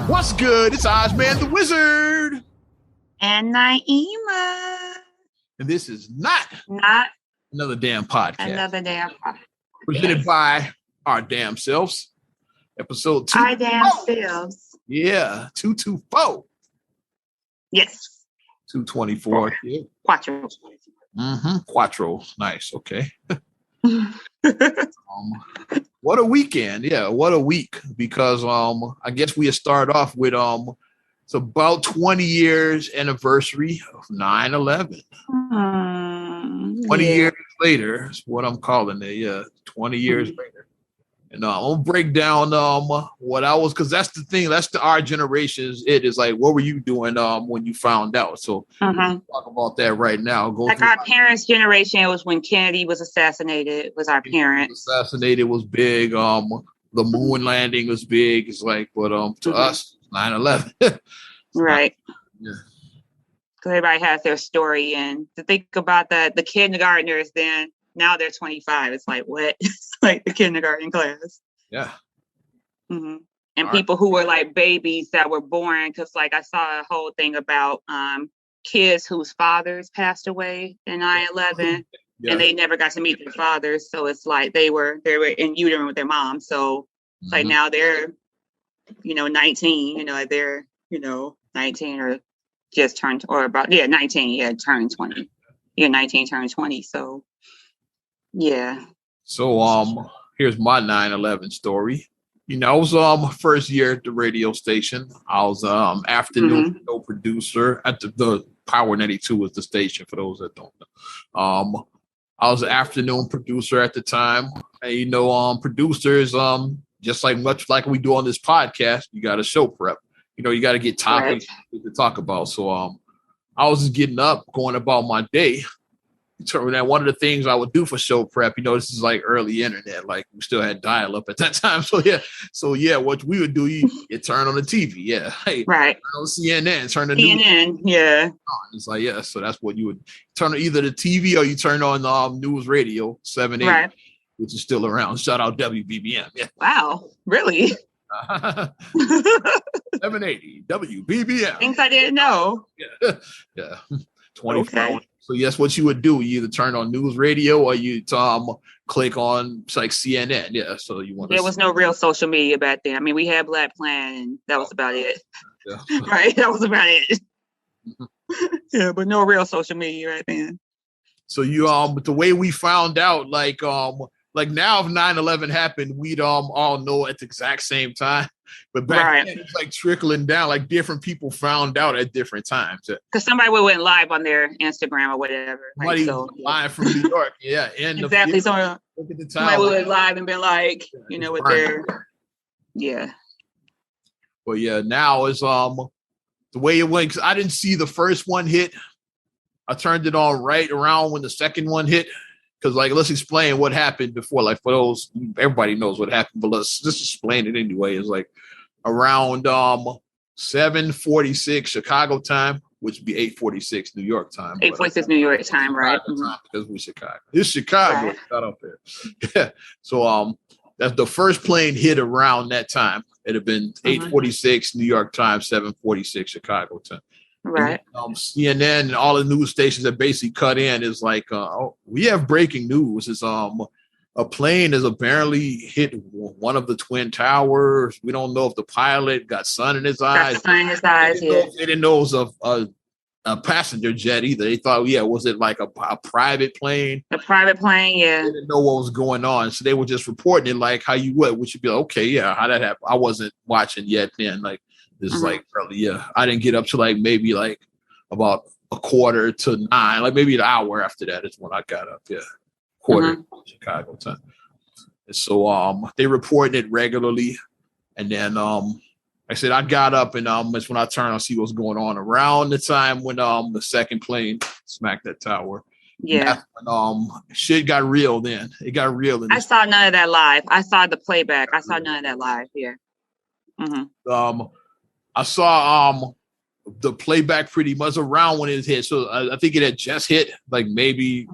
What's good? It's Ozman the Wizard. And Naima. And this is not another damn podcast. Presented by Our Damn Selves. Episode 2. Our Damn Selves. Yeah, 224. Yes. 224. Yeah. Quattro. Quattro. Nice. Okay. What a weekend. Yeah, what a week. Because I guess we start off with it's about 20 years anniversary of 9/11. 20 years later is what I'm calling it. Yeah, 20 years later. And I'll break down what I was, because that's the thing. That's our generation's. It is like, what were you doing when you found out? So talk about that right now. Our parents' generation, it was when Kennedy was assassinated. It was our parents. Assassinated was big. The moon landing was big. It's like, but to us, 9/11. Right. Yeah. Because everybody has their story, and to think about that, the kindergartners then. Now they're 25. It's like, what? It's like the kindergarten class. Yeah. And people who were like babies that were born, because like I saw a whole thing about kids whose fathers passed away in 9/11, and they never got to meet their fathers. So it's like they were in utero with their mom. So it's like now they're, 19. They're 19 or just turned, or about 19. Turned 20. 19 turned 20. So. Yeah. So here's my 9/11 story. I was first year at the radio station. I was afternoon show producer at the Power 92 was the station for those that don't know. I was an afternoon producer at the time. And producers just much like we do on this podcast, you got a show prep. You got to get topics to talk about. So I was just getting up, going about my day. So that one of the things I would do for show prep, this is like early internet, like we still had dial-up at that time. So what we would do, you turn on the TV, hey, right, turn on CNN, turn the CNN, news on. It's like so that's what you would turn on, either the TV or you turn on news radio 780, which is still around. Shout out WBBM. Yeah. Wow, really? 780 WBBM. Things I didn't know. Yeah. 24 hours. So yes, what you would do, you either turn on news radio or you click on like CNN. Yeah. So there was no real social media back then. I mean, we had Black Planet and that was about it. Yeah. Right. That was about it. Yeah, but no real social media right then. So the way we found out, like now if 9/11 happened, we'd all know at the exact same time. But back then, it's like trickling down, like different people found out at different times. Because somebody went live on their Instagram or whatever. Somebody live from New York. Yeah. And exactly. So somebody went live and been like, with their, Well, now is the way it went. Cause I didn't see the first one hit. I turned it on right around when the second one hit. Because let's explain what happened before. Like for those, everybody knows what happened, but let's just explain it anyway. It's like around 7:46 Chicago time, which would be 8:46 New York time. 8:46 New York time, right? Because we're Chicago. It's Chicago. Not up there. Yeah. So that's the first plane hit around that time. It'd have been 8:46 New York time, 7:46 Chicago time. Right. And, CNN and all the news stations that basically cut in is like, we have breaking news. It's a plane has apparently hit one of the Twin Towers. We don't know if the pilot got sun in his eyes. They didn't know it was a passenger jet either. They thought, was it like a private plane? A private plane, yeah. They didn't know what was going on. So they were just reporting it like how you would, which would be like, okay, how that happened. I wasn't watching yet then. Like, this is like early, I didn't get up to maybe about 8:45, like maybe an hour after that is when I got up. Yeah, quarter Chicago time. And so they reported it regularly, and then I said I got up and it's when I turned on see what's going on around the time when the second plane smacked that tower. Yeah. When, shit got real then. It got real. I saw none of that live. I saw the playback. I saw none of that live here. I saw the playback pretty much around when it hit. So I think it had just hit, like maybe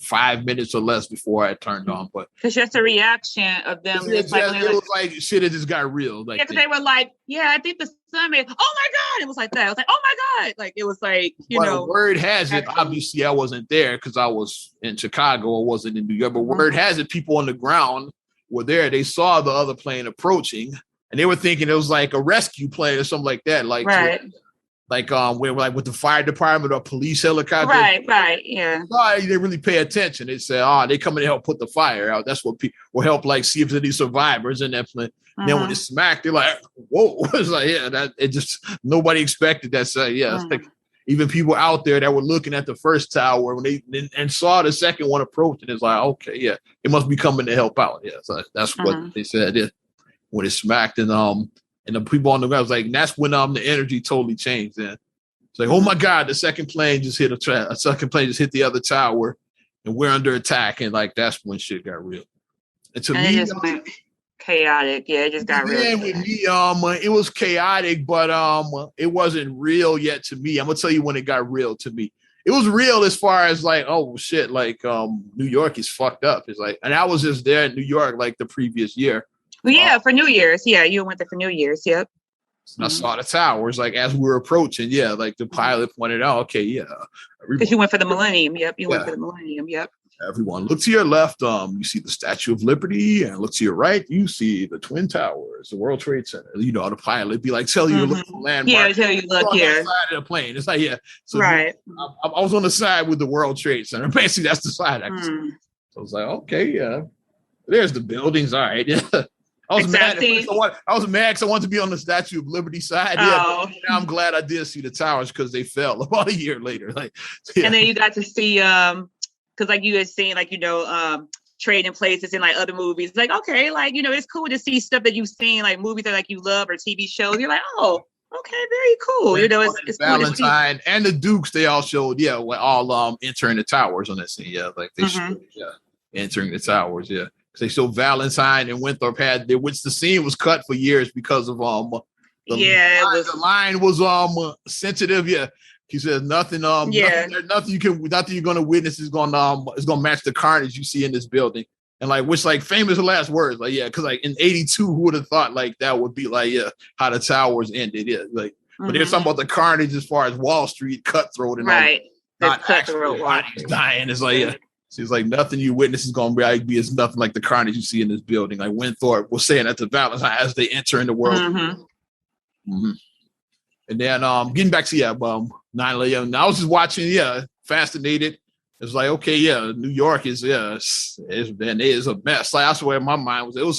5 minutes or less before I turned on. But because just the reaction of them, it was like shit. It just got real. Like, yeah, because they were like, "Yeah, I think the sun made." Oh my god! It was like that. I was like, "Oh my god!" Like it was like, you know. Word has it. Obviously, I wasn't there because I was in Chicago. I wasn't in New York. But word has it, people on the ground were there. They saw the other plane approaching, and they were thinking it was like a rescue plane or something like that. Like, right. With the fire department or police helicopter. Right, yeah. They didn't really pay attention. They said, they come in to help put the fire out. That's what people will help, like, see if there's any survivors in that plane. Then when it smacked, they're like, whoa. It's like, it just, nobody expected that. So, it's like, even people out there that were looking at the first tower when they saw the second one approaching, it's like, okay, it must be coming to help out. Yeah, so that's what they said when it smacked. And the people on the ground was like, and that's when the energy totally changed. Then it's like, oh my God, the second plane just hit a second plane just hit the other tower, and we're under attack. And like that's when shit got real. And to me, it just went chaotic. Yeah, it just got real. With me, it was chaotic, but it wasn't real yet to me. I'm gonna tell you when it got real to me. It was real as far as like, oh shit, like New York is fucked up. It's like, and I was just there in New York like the previous year. Well, yeah, for New Year's. Yeah, you went there for New Year's. Yep. And I saw the towers like as we were approaching. Yeah, like the pilot pointed out. Okay, yeah. Because you went for the Millennium. Yep, you went for the Millennium. Yep. Everyone, look to your left. You see the Statue of Liberty, and look to your right. You see the Twin Towers, the World Trade Center. You know, the pilot be like, tell you to look for landmark. Yeah, tell you look here. Side of the plane. It's like So right. I was on the side with the World Trade Center. Basically, that's the side I could see. So I was like, okay, yeah. There's the buildings. All right, yeah. I was mad because I wanted to be on the Statue of Liberty side. Yeah, now I'm glad I did see the towers because they fell about a year later. Like, and then you got to see because like you had seen like trading places in like other movies. Like okay, like it's cool to see stuff that you've seen like movies that like you love or TV shows. You're like, oh, okay, very cool. It's Valentine and the Dukes. They all showed all entering the towers on that scene. Yeah, like they showed entering the towers. Yeah. They showed Valentine and Winthrop which the scene was cut for years because of the line was sensitive. Yeah, he says nothing. Nothing you're gonna witness is gonna match the carnage you see in this building. And like which like famous last words like because like in '82 who would have thought like that would be like how the towers ended like but they're talking about the carnage as far as Wall Street cutthroat and not cutthroat dying. It's like She's like, nothing you witness is going to be as nothing like the carnage you see in this building. Like Winthrop was saying that to Valentine as they enter in the world. And then getting back to 9/11. I was just watching, fascinated. It's like, okay, New York is a mess. Like that's where my mind was. It was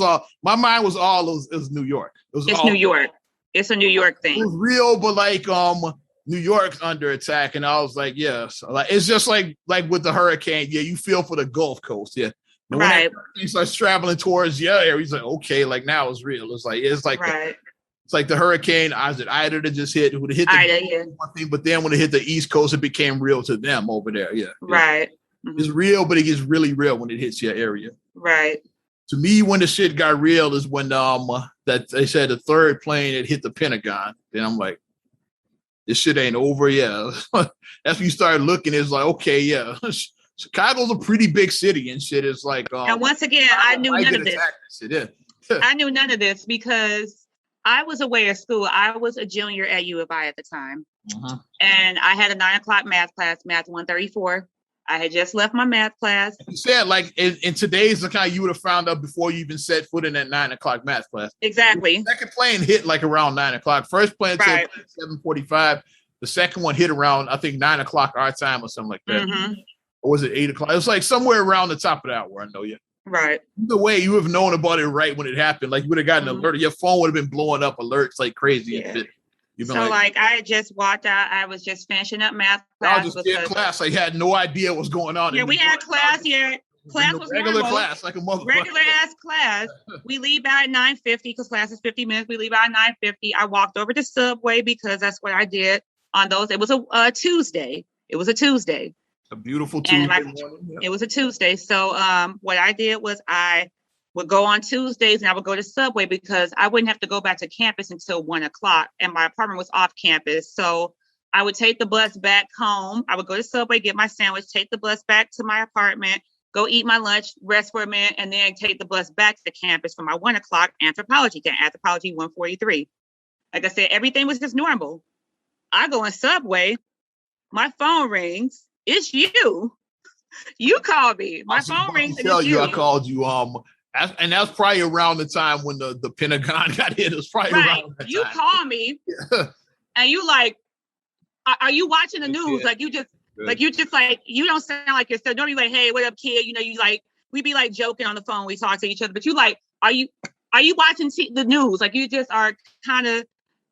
New York. It's New York. It's a New York thing. It was real, but like New York's under attack, and I was like, so like it's just like with the hurricane, you feel for the Gulf Coast, And when that hurricane starts traveling towards your area, he's like, okay, like now it's real. It's like it's like the hurricane Ida that just hit. It would have hit one thing, but then when it hit the East Coast, it became real to them over there. Right. It's real, but it gets really real when it hits your area. Right. To me, when the shit got real is when that they said the third plane had hit the Pentagon. Then I'm like, this shit ain't over. That's when you start looking. It's like, okay, Chicago's a pretty big city and shit. It's like, and once again, I knew none of this. I knew none of this because I was away at school. I was a junior at U of I at the time, and I had a 9 o'clock math class, math 134. I had just left my math class. You said like in today's account, you would have found out before you even set foot in that 9 o'clock math class. Exactly. The second plane hit like around 9 o'clock. First plane said 7:45. The second one hit around, I think, 9 o'clock our time or something like that. Or was it 8 o'clock? It was like somewhere around the top of the hour. I know you. Right. Either way, you would have known about it right when it happened. Like you would have gotten an alert. Your phone would have been blowing up alerts like crazy and shit. So like I just walked out. I was just finishing up math class. I was just in class. I had no idea what's going on. Yeah, we had class here. Class was regular class, like a motherfucker. Regular ass class. We leave out at 9:50 because class is 50 minutes. We leave out at 9:50. I walked over to Subway because that's what I did on those. It was a Tuesday. It was a Tuesday. A beautiful Tuesday morning. It was a Tuesday. So what I did was I would go on Tuesdays and I would go to Subway because I wouldn't have to go back to campus until 1 o'clock and my apartment was off campus. So I would take the bus back home. I would go to Subway, get my sandwich, take the bus back to my apartment, go eat my lunch, rest for a minute, and then take the bus back to the campus for my 1 o'clock anthropology 143. Like I said, everything was just normal. I go in Subway, my phone rings. It's you. You called me. My phone rings. Tell you, I called you. And that was probably around the time when the Pentagon got hit. It was probably around that you time. called me, and you like, are you watching the news? Like you just like you don't sound like yourself. Don't be like, hey, what up, kid? You know, you like we be like joking on the phone. We talk to each other, but you like, are you watching the news? Like you just are kind of.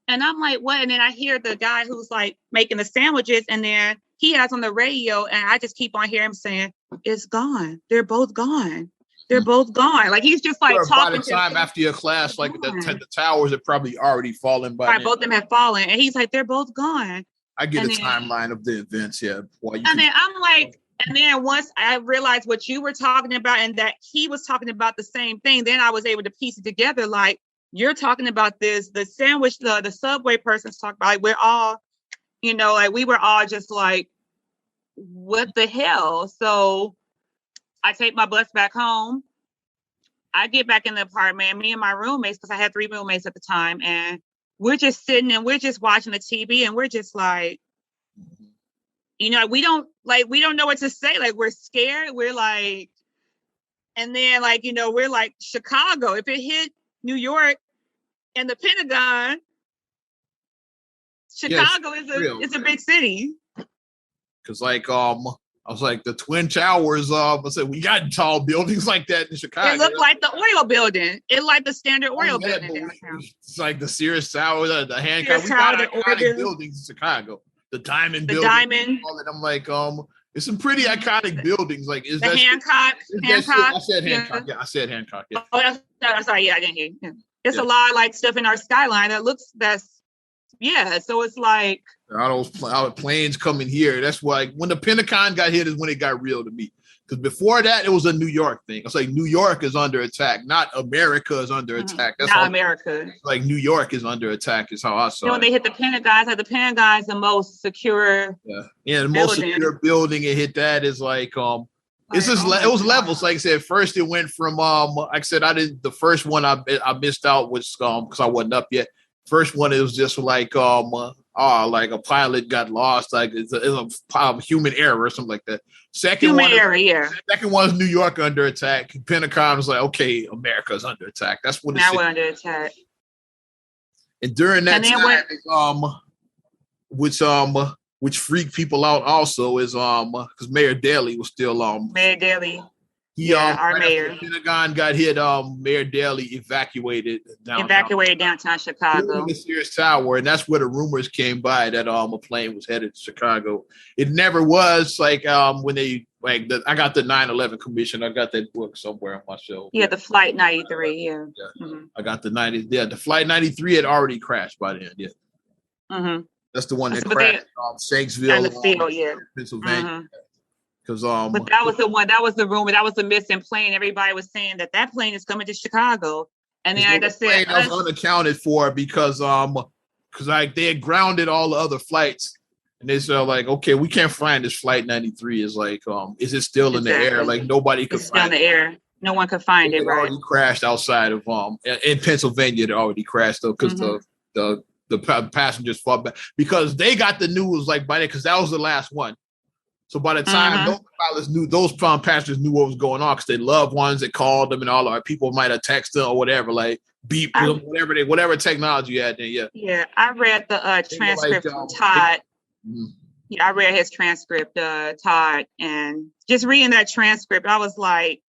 And I'm like, what? And then I hear the guy who's like making the sandwiches, and then he has on the radio, and I just keep on hearing him saying, "It's gone. They're both gone. They're both gone." Like he's just like talking. By the time after your class, like the towers had probably already fallen by. Right, both of them have fallen, and he's like, "They're both gone." I get a timeline of the events, yeah. Then I'm like, and then once I realized what you were talking about, and that he was talking about the same thing, then I was able to piece it together. Like you're talking about this, the sandwich, the Subway person's talking about. Like, we're all, you know, like we were all just like, what the hell? So I take my bus back home. I get back in the apartment, me and my roommates, because I had 3 roommates at the time, and we're just sitting and we're just watching the TV, and we're just like, you know, we don't know what to say. Like, we're scared. We're like, and then like, you know, we're like, Chicago, if it hit New York and the Pentagon, Chicago is a big city. Because like, I was like, the Twin Towers, I said, we got tall buildings like that in Chicago. It looked like the oil building. It like the standard oil building downtown. It's like the Sears Tower, the Hancock. We got iconic buildings in Chicago. The Diamond building. Diamond. I'm like, it's some pretty iconic buildings. Like, is the that Hancock? I said Hancock. Yeah, I said Hancock. Yeah. Oh, sorry. Yeah, I didn't hear you. Yeah. It's a lot of like stuff in our skyline so it's like all those planes coming here. That's why when the Pentagon got hit is when it got real to me. Because before that, it was a New York thing. It's like New York is under attack, not America is under attack. That's not America. Like New York is under attack is how I saw it. When they hit the Pentagon, like the Pentagon is the most secure. Yeah, the most secure building. It hit that is like it's just it was levels. Like I said, first it went from like I said, the first one I missed out was because I wasn't up yet. First one, it was just like like a pilot got lost, like it's a human error or something like that. Second one is New York under attack. Pentagon was like, okay, America's under attack. That's what now we're under attack. And during that time, which freaked people out also is because Mayor Daley was still Mayor Daley. Our mayor. The Pentagon got hit. Mayor Daley evacuated downtown Chicago. The Sears Tower, and that's where the rumors came by that a plane was headed to Chicago. It never was like when they I got the 9/11 Commission. I got that book somewhere on my shelf. Yeah, the Flight 93. Yeah. Mm-hmm. I got the 90. Yeah, the Flight 93 had already crashed by then. Yeah. Mm-hmm. That's the one that crashed Shanksville, Pennsylvania. Mm-hmm. But that was the one. That was the rumor. That was the missing plane. Everybody was saying that plane is coming to Chicago, and then like I said, that was unaccounted for because like they had grounded all the other flights, and they said like, okay, we can't find this Flight 93. Is like, is it still in the air? Like nobody could find it. Still in the air. No one could find it. Right. Already crashed outside of in Pennsylvania. It already crashed though because the passengers fought back because they got the news like by then because that was the last one. So by the time those pilots knew, those passengers knew what was going on because their loved ones that called them and all our people might have texted them or whatever, like beep them, whatever technology you had there. Yeah. Yeah, I read the transcript from Todd. Yeah, I read his transcript, Todd, and just reading that transcript, I was like,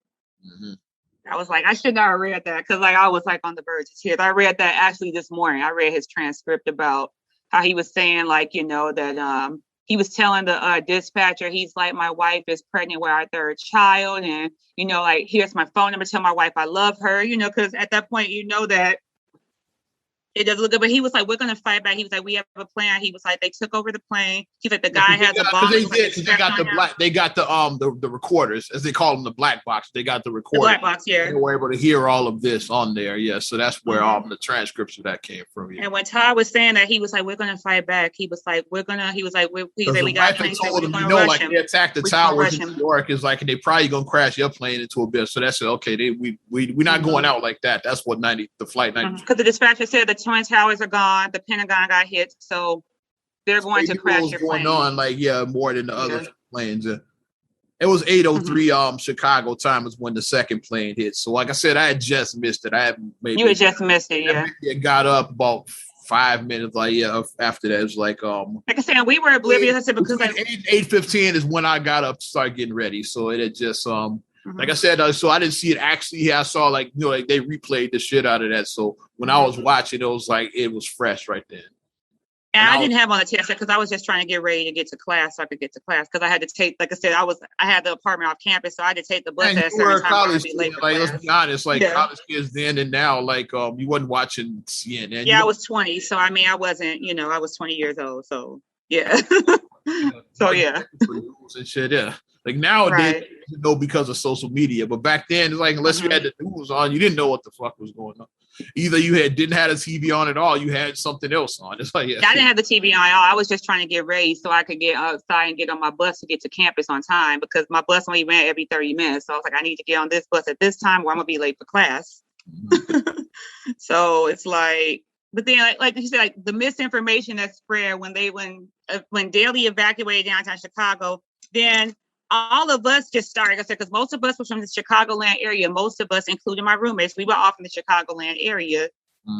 I should not have read that because like I was like on the verge of tears. I read that actually this morning. I read his transcript about how he was saying like, you know, that he was telling the dispatcher, he's like, my wife is pregnant with our 3rd child. And, you know, like, here's my phone number. Tell my wife I love her, you know, because at that point, you know that It does look good, but he was like, "We're gonna fight back." He was like, "We have a plan." He was like, "They took over the plane." He's like, "The guy has a bomb." Because they got the black. They got the recorders, as they call them, the black box. They got the recorder. The black box, yeah. They were able to hear all of this on there, yeah. So that's where the transcripts of that came from. Yeah. And when Todd was saying that, he was like, "We're gonna fight back." He was like, "We're gonna." He was like, "We got planes." Told him, like they attacked the towers in New York. Is like, and they probably gonna crash your plane into a bit. So that's okay. We're not going out like that. That's what flight 90. Because the dispatcher said the Twin Towers are gone. The Pentagon got hit, so they're going to crash your plane. Going on, more than the other planes. It was 8:03 Chicago time is when the second plane hit. So like I said, I had just missed it. You had just missed it, yeah. It got up about 5 minutes after that. It was like I said, we were oblivious. I said because 8:15 is when I got up to start getting ready. So it had just like I said, so I didn't see it actually. Yeah, I saw like they replayed the shit out of that. So when I was watching, it was like it was fresh right then. And I didn't have on the test because I was just trying to get ready to get to class so I could get to class because I had to take, like I said, I had the apartment off campus, so I had to take the bus. And you were a college student, let's be honest, college kids then and now, you wasn't watching CNN. Yeah, I was 20, so I mean, I wasn't, I was 20 years old, so yeah. So yeah. And shit, yeah. Like nowadays, you know, because of social media, but back then, it's like unless you had the news on, you didn't know what the fuck was going on. Either you didn't have a TV on at all, you had something else on. It's like I didn't have the TV on at all. I was just trying to get ready so I could get outside and get on my bus to get to campus on time because my bus only ran every 30 minutes. So I was like, I need to get on this bus at this time or I'm gonna be late for class. So it's like, but then like you said, like the misinformation that spread when Daley evacuated downtown Chicago, then all of us just started, like I said, because most of us were from the Chicagoland area. Most of us, including my roommates, we were all from the Chicagoland area.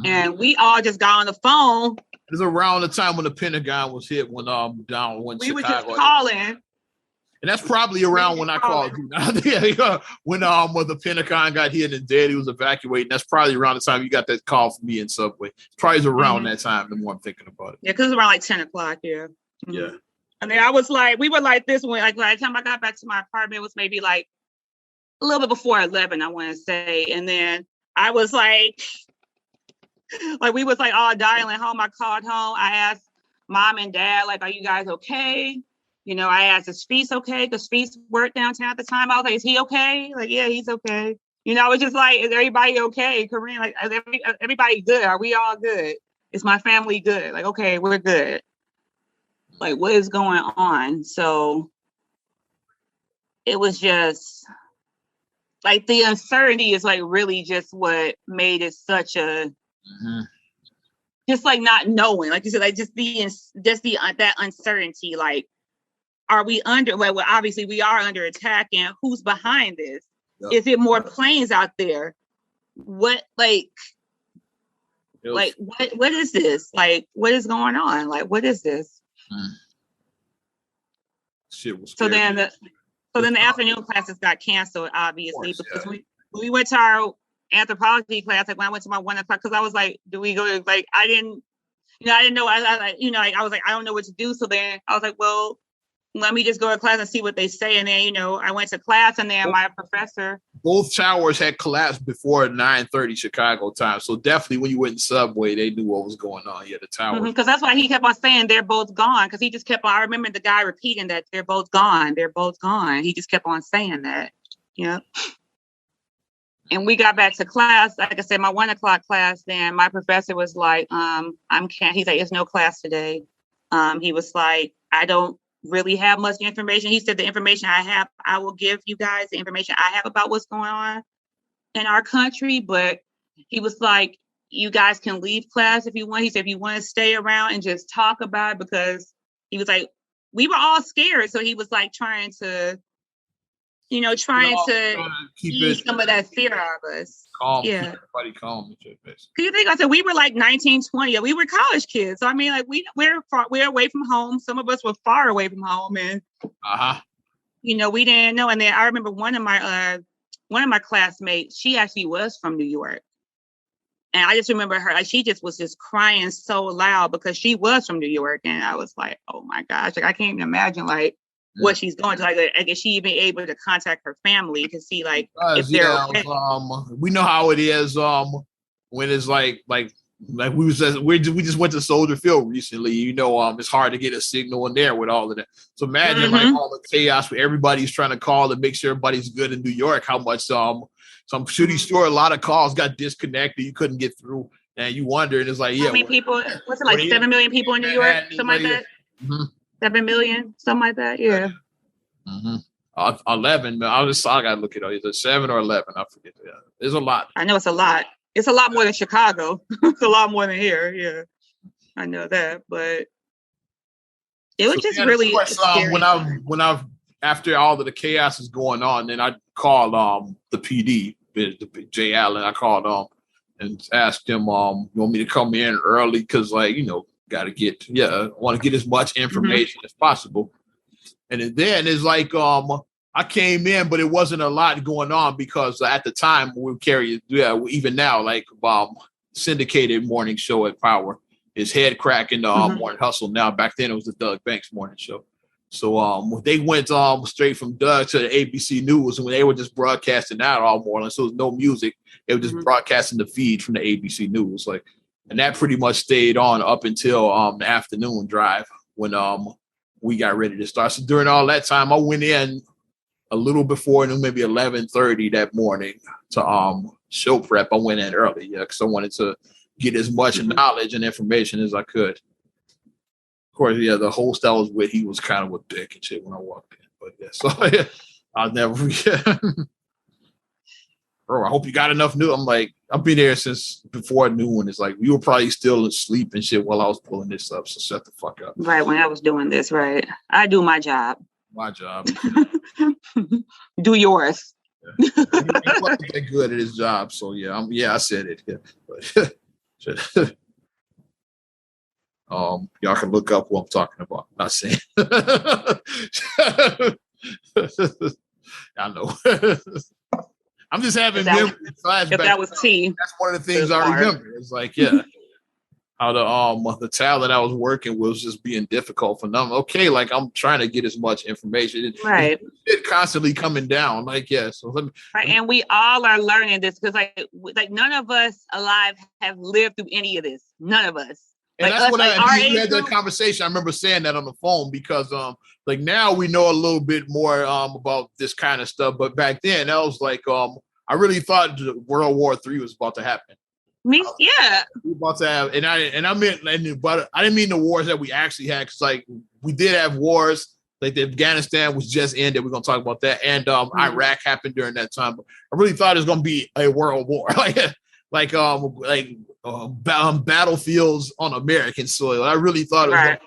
And we all just got on the phone. It was around the time when the Pentagon was hit, when we Chicago. We were just calling. And that's probably around when I called you. When the Pentagon got hit and Daddy was evacuating. That's probably around the time you got that call from me in Subway. It's probably around that time, the more I'm thinking about it. Yeah, because it was around like 10 o'clock, yeah. Yeah. And then I was like, we were like this when, like, by the time I got back to my apartment, it was maybe like a little bit before 11, I want to say. And then I was like we was like all dialing home. I called home. I asked Mom and Dad, like, are you guys okay? I asked, is Feast okay? Because Feast worked downtown at the time. I was like, is he okay? Like, yeah, he's okay. I was just like, is everybody okay? Corinne, like, is everybody good? Are we all good? Is my family good? Like, okay, we're good. Like, what is going on? So it was just like the uncertainty is like really just what made it such a just like not knowing, like you said, like that uncertainty. Like, are we under? Well, obviously we are under attack, and who's behind this? Yep. Is it more planes out there? What what is this? Like, what is going on? Like, what is this? Shit was so then the afternoon classes got canceled, obviously, because we went to our anthropology class. Like when I went to my 1 o'clock, because I was like, do we go? Like I didn't know. I was like, I don't know what to do. So then I was like, well, let me just go to class and see what they say. And then, I went to class, and then my professor. Both towers had collapsed before 9:30 Chicago time. So definitely when you went in Subway, they knew what was going on. Yeah, the towers. Because that's why he kept on saying they're both gone. Because he just kept on. I remember the guy repeating that they're both gone. They're both gone. He just kept on saying that. Yeah. And we got back to class. Like I said, my 1 o'clock class. Then my professor was like, he's like, there's no class today. He was like, I don't really have much information. He said the information I have, I will give you guys the information I have about what's going on in our country. But he was like, you guys can leave class if you want. He said, if you want to stay around and just talk about it, because he was like, we were all scared. So he was like trying to ease some of that fear out of us. Calm, yeah. Keep everybody calm. You think I said we were like 19, 20. We were college kids. So I mean, like we're away from home. Some of us were far away from home, and we didn't know. And then I remember one of my classmates. She actually was from New York, and I just remember her. Like she just was just crying so loud because she was from New York, and I was like, oh my gosh, like I can't even imagine like what she's going to, like is she even able to contact her family to see like if they're okay? We know how it is when it's like Like we just went to Soldier Field recently. You know, it's hard to get a signal in there with all of that. So imagine like all the chaos where everybody's trying to call to make sure everybody's good in New York. How much so I'm pretty sure a lot of calls got disconnected. You couldn't get through, and you wonder. And it's like, how many people? What's it like? 7 million people in New York, something like that. 7 million, something like that. Yeah. 11. I gotta look it up. Is it 7 or 11? I forget. Yeah, there's a lot. I know it's a lot. It's a lot more than Chicago. It's a lot more than here. Yeah, I know that, but it was just really scary. When I after all of the chaos is going on, then I called the PD, Jay Allen. I called and asked him, you want me to come in early because I want to get as much information as possible. And then it's like I came in, but it wasn't a lot going on because at the time we carry, even now, like syndicated morning show at Power is Head Crack in the Morning Hustle. Now, back then it was the Doug Banks morning show. So they went straight from Doug to the ABC News, and when they were just broadcasting that all morning, so there was no music. They were just broadcasting the feed from the ABC News, and that pretty much stayed on up until the afternoon drive when we got ready to start. So during all that time, I went in a little before maybe 11:30 that morning to show prep. I went in early, because I wanted to get as much knowledge and information as I could. Of course, the host I was with, he was kind of a dick and shit when I walked in. But so I'll never forget. Bro, I hope you got enough news. I'm like, I've been there since before noon. It's like you were probably still asleep and shit while I was pulling this up. So shut the fuck up. Right, when I was doing this, right. I do my job. My job. Do yours. Yeah. He's get good at his job. So I said it. Yeah. But, y'all can look up what I'm talking about. I'm not saying. I know. I'm just having memories. If that was T. That's one of the things I remember. It's like, how the talent I was working with was just being difficult for them. Okay, like I'm trying to get as much information. Right. It's constantly coming down. Like, so and we all are learning this because like none of us alive have lived through any of this. None of us. And that's what we had that conversation. I remember saying that on the phone because like now we know a little bit more about this kind of stuff. But back then I was like I really thought World War III was about to happen. We about to have, but I didn't mean the wars that we actually had, because like we did have wars, like the Afghanistan was just ended. We're gonna talk about that, and Iraq happened during that time. But I really thought it was gonna be a world war, like battlefields on American soil. I really thought it was gonna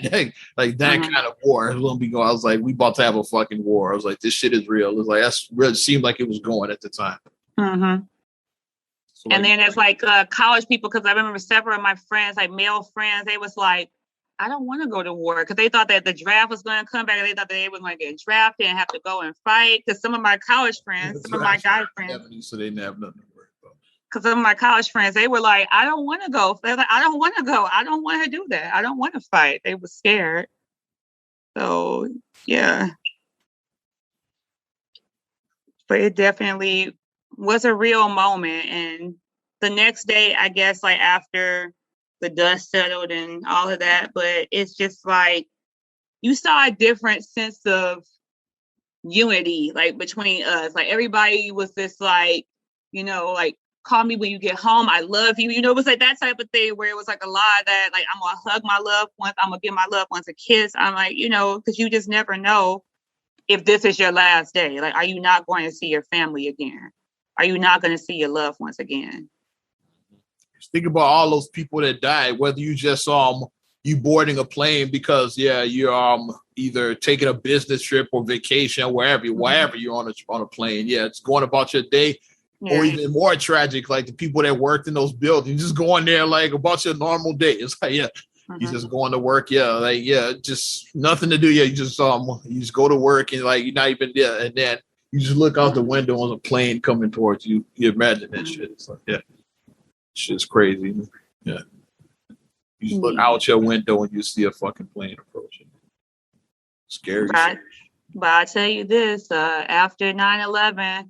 be that, like that kind of war. It was gonna be going. I was like, we about to have a fucking war. I was like, this shit is real. It was like that's really seemed like it was going at the time. And then it's like college people, because I remember several of my friends, like male friends, they was like, I don't want to go to war, because they thought that the draft was going to come back, and they thought that they were going to get drafted and have to go and fight. Because some of my college friends, some of my guy friends, so they didn't have nothing to worry about. Because some of my college friends, they were like, I don't want to go. They're like, I don't want to go. I don't want to do that. I don't want to fight. They were scared. So yeah, but it definitely was a real moment. And the next day, I guess, like after the dust settled and all of that, but it's just like you saw a different sense of unity, like between us. Like everybody was just like, like, call me when you get home, I love you. It was like that type of thing where it was like a lot of that, like, I'm gonna hug my loved ones, I'm gonna give my loved ones a kiss. I'm like, because you just never know if this is your last day. Like, are you not going to see your family again? Are you not going to see your loved ones again? Think about all those people that died, whether you just you boarding a plane because you're either taking a business trip or vacation or wherever you're on a plane. Yeah, it's going about your day. Or even more tragic, like the people that worked in those buildings, just going there like about your normal day. It's like, you just going to work. Just nothing to do. You just go to work and like you're not even there. And then you just look out the window on a plane coming towards you. You imagine that shit. It's like, shit's crazy. Yeah. You just look out your window and you see a fucking plane approaching. Scary shit. But I tell you this, after 9/11,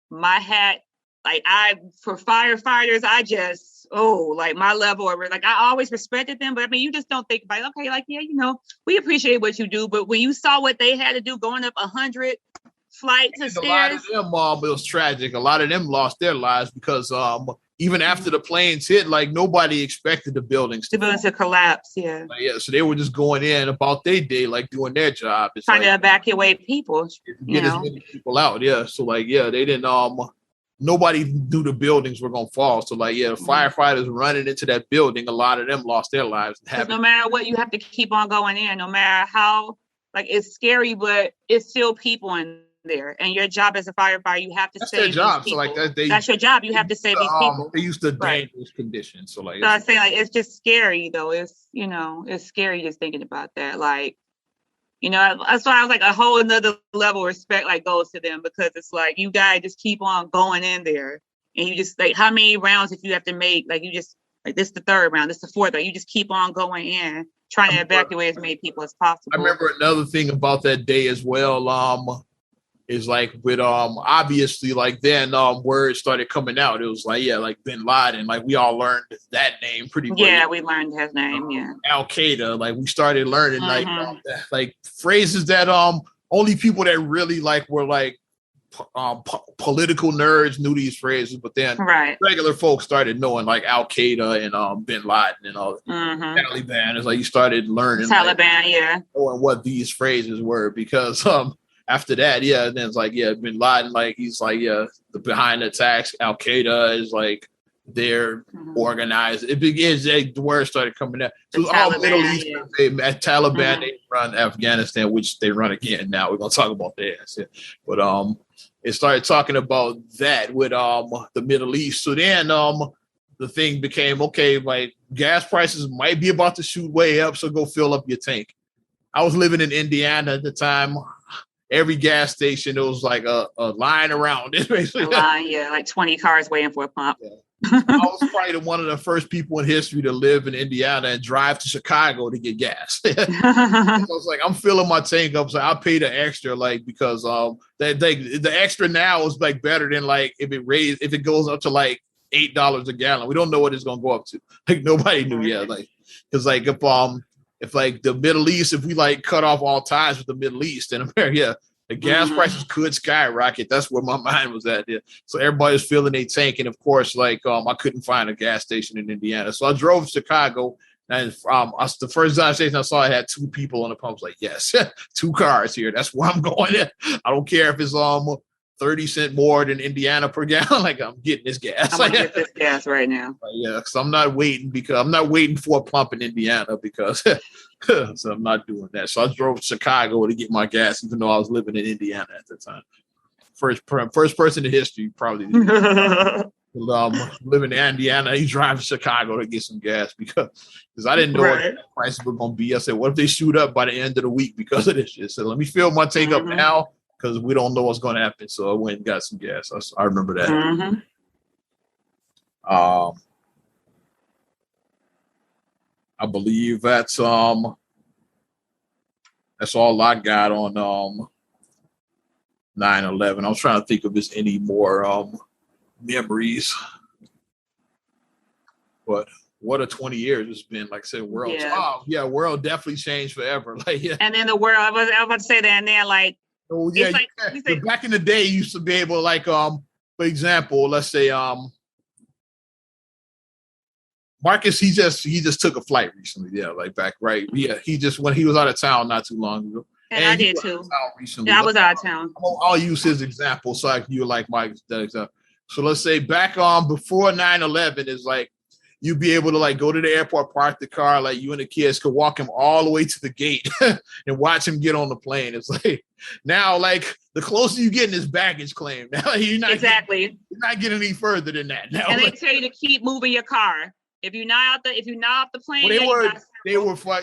my hat, like for firefighters, I just like my level, or like I always respected them, but I mean, you just don't think about, okay, like, yeah, we appreciate what you do, but when you saw what they had to do going up 100 flights of stairs, a lot of them, it was tragic. A lot of them lost their lives because even after the planes hit, like nobody expected the buildings to collapse. Yeah. Yeah. So they were just going in about their day, like doing their job. It's trying to evacuate people. Get as many people out. Yeah. So like, yeah, they didn't nobody knew the buildings were gonna fall. So like, yeah, the firefighters running into that building, a lot of them lost their lives. No matter what, you have to keep on going in, no matter how, like, it's scary, but it's still people in there, and your job as a firefighter, you have to save their job. These people. So like that's your job. You have to save these people. They used to dangerous conditions. So like, so I say, like, it's just scary though. It's it's scary just thinking about that. Like, that's why I was like, a whole another level of respect like goes to them, because it's like, you guys just keep on going in there, and you just, like, how many rounds if you have to make, like, you just, like, this is the third round, this is the fourth round, you just keep on going in, trying to evacuate as many people as possible. I remember another thing about that day as well, is like with obviously, like, then word started coming out. It was like, yeah, like Bin Laden, like we all learned that name pretty well. Yeah, we learned his name. Yeah, Al Qaeda, like we started learning like phrases that only people that really like were like political nerds knew these phrases, but then regular folks started knowing like Al Qaeda and Bin Laden and all Taliban. It's like you started learning Taliban, knowing what these phrases were, because after that, yeah, then it's like, yeah, Bin Laden, like he's like, yeah, the behind the attacks, Al Qaeda is like they're organized. It begins, the word started coming out. So it's all Middle East. At Taliban, they run Afghanistan, which they run again now. We're gonna talk about that. Yeah. But it started talking about that with the Middle East. So then the thing became, okay, like gas prices might be about to shoot way up, so go fill up your tank. I was living in Indiana at the time. Every gas station, there was like a line around it, basically. A line, yeah, like 20 cars waiting for a pump. Yeah. I was probably one of the first people in history to live in Indiana and drive to Chicago to get gas. I was like, I'm filling my tank up, so I'll pay the extra, like, because the extra now is like better than like if it goes up to like $8 a gallon. We don't know what it's gonna go up to. Like nobody knew yet. Like, because like if like the Middle East, if we like cut off all ties with the Middle East and America, the gas prices could skyrocket. That's where my mind was at. Yeah. So everybody's filling their tank. And of course, like I couldn't find a gas station in Indiana. So I drove to Chicago, and the first gas station I saw, it had two people on the pump. I was like, yes, 2 cars here. That's where I'm going. I don't care if it's 30 cents more than Indiana per gallon. Like, I'm getting this gas. I'm gonna get this gas right now. Yeah, because I'm not waiting for a pump in Indiana, because so I'm not doing that. So I drove to Chicago to get my gas, even though I was living in Indiana at the time. First person in history, probably. Living in Indiana, he drives to Chicago to get some gas because I didn't know what the prices were going to be. I said, what if they shoot up by the end of the week because of this shit? So let me fill my tank up now, because we don't know what's going to happen. So I went and got some gas. I remember that. I believe that's all I got on 9/11. I was trying to think if there's any more memories. But what a 20 years it's been. Like I said, world. Yeah. World definitely changed forever. Like, yeah. And then the world, I was about to say that, and then like, oh yeah, like, back in the day, you used to be able to, like, for example, let's say Marcus, he just took a flight recently. Yeah, like back, right? Yeah, when he was out of town not too long ago. And I did too. Yeah, I was out of town. I'll use his example so you like Mike's example. So let's say back before 9/11 is like you'd be able to like go to the airport, park the car, like you and the kids could walk him all the way to the gate and watch him get on the plane. It's like now, like the closer you get in his baggage claim, now you're not getting any further than that. Now, and they tell you to keep moving your car. If you're not off the plane, well,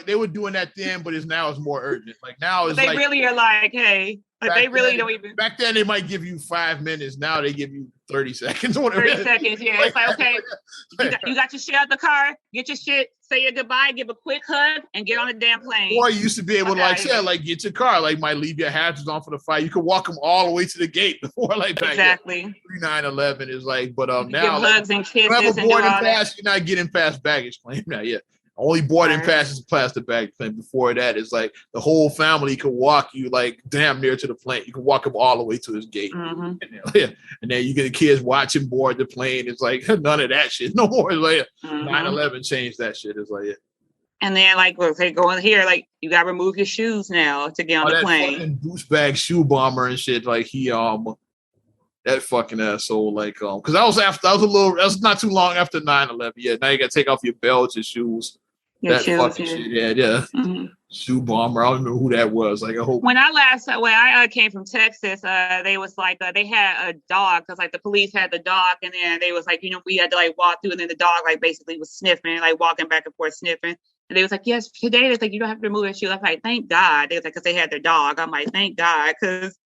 they were doing that then, but it's more urgent. Like now it's they really are like, hey, Like they really don't even. Back then, they might give you 5 minutes. Now they give you 30 seconds. 30 seconds, yeah. It's like, okay, you got your shit out the car, get your shit, say your goodbye, give a quick hug, and get on the damn plane. Or you used to be able to get your car, might leave your hazards on for the flight. You could walk them all the way to the gate before, back exactly. Pre-9/11 is but now give hugs and kisses and boarding pass, you're not getting past baggage claim now yet. Only boarding pass is plastic bag claim. Before that, it's the whole family could walk you damn near to the plane. You can walk them all the way to his gate, and then you get the kids watching board the plane. It's none of that shit no more. 9/11 changed that shit. It's And then they go in here, you gotta remove your shoes now to get on the plane. Fucking douchebag shoe bomber and shit. He that fucking asshole. Because that was not too long after 9/11. Yeah, now you gotta take off your belts, your shoes. That fucking shit. Yeah. Mm-hmm. Shoe bomber. I don't know who that was. I hope. When I came from Texas, they was they had a dog because the police had the dog, and then they was we had to walk through, and then the dog basically was sniffing, walking back and forth sniffing. And they was yes, today it's you don't have to remove your shoes. I'm thank God. They was because they had their dog. I'm thank God, because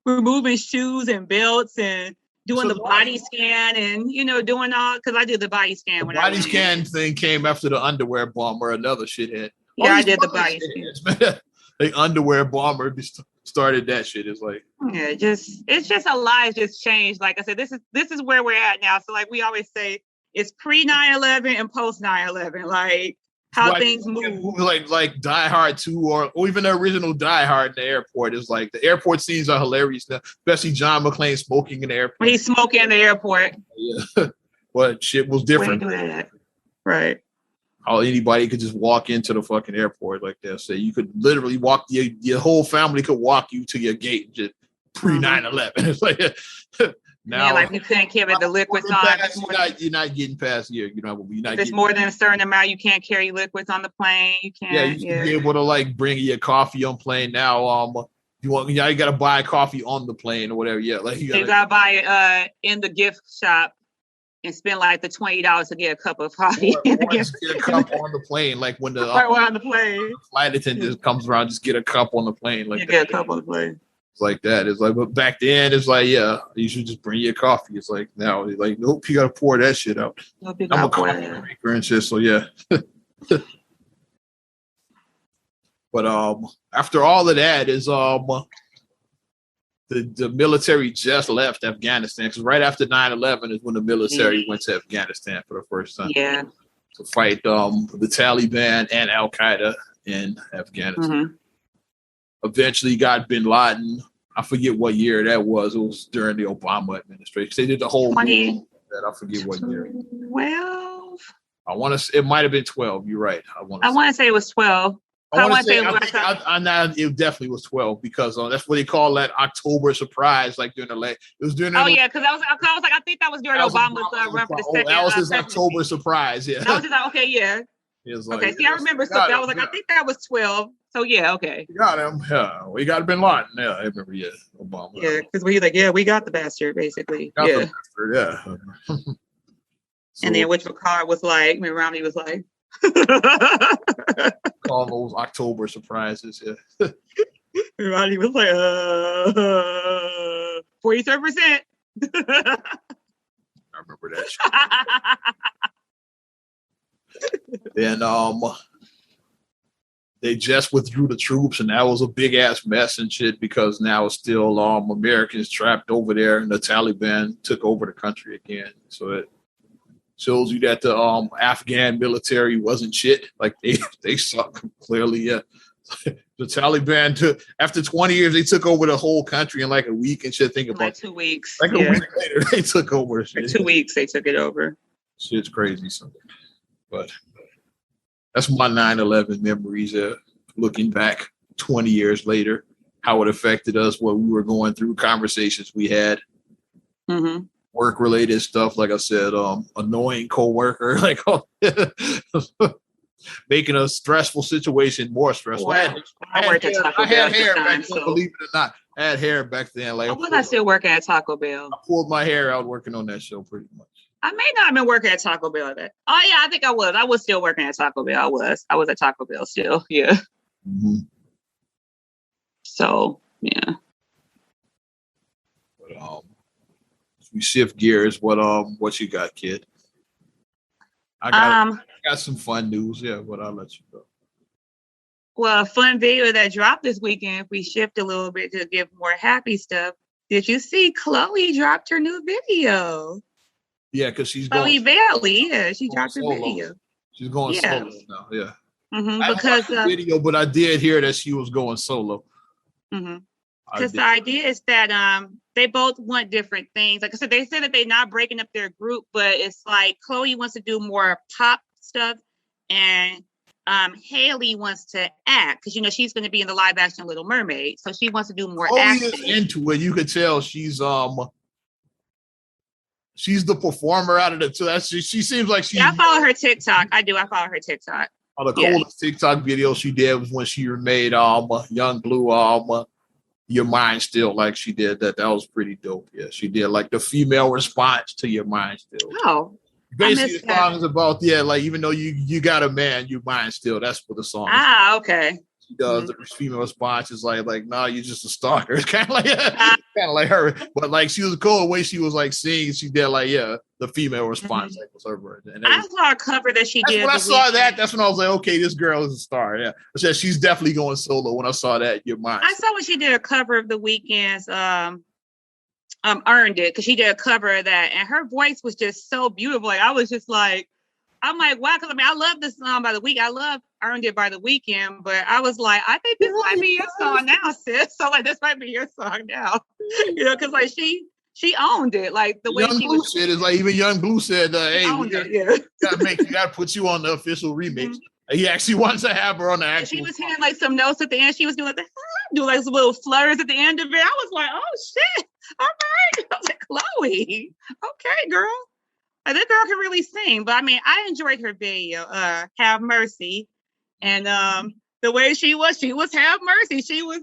removing shoes and belts and doing the body scan and doing all, because I did the body scan. The body scan thing came after the underwear bomber, another shithead. Yeah, I did the body scan. The underwear bomber started that shit. It's it's just a life just changed. Like I said, this is where we're at now. So we always say it's pre 9/11 and post 9/11. How things move. Like Die Hard 2 or even the original Die Hard in the airport is the airport scenes are hilarious now, especially John McClane smoking in the airport. When he's smoking in the airport. Yeah. But shit was different. Right. How anybody could just walk into the fucking airport like that. So you could literally walk, your whole family could walk you to your gate just pre 9/11. It's now, you couldn't carry the liquids on. You're not getting past here. If it's more than a certain amount, you can't carry liquids on the plane. You can't. Yeah, you should be able to bring your coffee on plane now. You gotta buy coffee on the plane or whatever. Yeah, you gotta buy it in the gift shop and spend the $20 to get a cup of coffee. Just get a cup on the plane, when the on the plane, flight attendant comes around, just get a cup on the plane. Get a cup on the plane. Like that. It's but back then it's you should just bring your coffee. It's now nope, you gotta pour that shit out. Nope, I'm a coffee maker and shit, so yeah. But after all of that is the military just left Afghanistan, because right after 9/11 is when the military went to Afghanistan for the first time. Yeah. To fight the Taliban and Al Qaeda in Afghanistan. Mm-hmm. Eventually got bin Laden. I forget what year that was. It was during the Obama administration. They did the whole movie. I forget what year. 12. I want to say it might have been 12. You're right. I want to say it was 12. It definitely was 12 because that's what they call that October surprise. During the it was during. Because I was I think that was during Obama's run for the second. That was his October surprise. Yeah. That was his, okay. Yeah. Okay. See, I remember stuff. I was I think that was 12. So yeah, okay. We got him. Yeah, we got bin Laden. Yeah, I remember. Yeah, Obama. Yeah, because we got the bastard basically. The bastard, yeah. And then which McCarr was Mitt Romney was all those October surprises. Yeah. Romney was 43%. I remember that shit. And they just withdrew the troops, and that was a big ass mess and shit, because now it's still Americans trapped over there, and the Taliban took over the country again. So it shows you that the Afghan military wasn't shit. They suck clearly. Yeah. The Taliban after 20 years, they took over the whole country in a week and shit. Think about 2 weeks. A week later, they took over. Shit. 2 weeks, they took it over. Shit's crazy. But that's my 9/11 memories. Looking back 20 years later, how it affected us, what we were going through, conversations we had, work-related stuff. Like I said, annoying coworker, making a stressful situation more stressful. Wow. I had hair back then, believe it or not. I had hair back then. Was I still working at Taco Bell? I pulled my hair out working on that show pretty much. I may not have been working at Taco Bell then. Oh yeah, I think I was. I was still working at Taco Bell. I was at Taco Bell still. Yeah. Mm-hmm. So yeah. But, we shift gears. What you got, kid? I got some fun news. Yeah, but I'll let you go. Well, a fun video that dropped this weekend. If we shift a little bit to give more happy stuff, did you see Chloe dropped her new video? Yeah, because she's Chloe going. Bailey. Yeah, she dropped her video. She's going solo now. Yeah. Mm-hmm, I because the video, but I did hear that she was going solo. Mm-hmm. Because the idea is that they both want different things. Like I said, they said that they're not breaking up their group, but it's like Chloe wants to do more pop stuff, and Haley wants to act because she's going to be in the live action Little Mermaid, so she wants to do more acting. Chloe is into it. You could tell she's the performer out of the two. She seems like she. Yeah, I follow her TikTok. I do. I follow her TikTok. The coolest TikTok video she did was when she made Young Blue Your Mind Still, like she did that. That was pretty dope. Yeah, she did like the female response to Your Mind Still. Oh, basically the song is about like even though you got a man, your mind still. That's what the song is. Okay. She does the female response is like, nah, you're just a stalker. It's kind of like her, but like she was cool the way she was like singing. She did like the female response like was her version. I saw a cover that she did. When I saw that, that's when I was like, okay, this girl is a star. Yeah, I said she's definitely going solo. When I saw that, Your Mind. I saw when she did a cover of The Weeknd's Earned It, because she did a cover of that, and her voice was just so beautiful. Like I was just like, I'm like, wow, because I love this song by The Weeknd. I love Earned It by The Weeknd, but I was like, I think this might be your song now, sis. So like, this might be your song now, because like she owned it, like the way Young she Blue was. said, it's like even Young Blue said, hey, we gotta put you on the official remix. Mm-hmm. He actually wants to have her on the actual. She was hearing like some notes at the end. She was doing like some little flutters at the end of it. I was like, oh shit, all right. I was like, Chloe, okay, girl. This girl can really sing. But I mean, I enjoyed her video, Have Mercy. And the way she was Have Mercy. She was,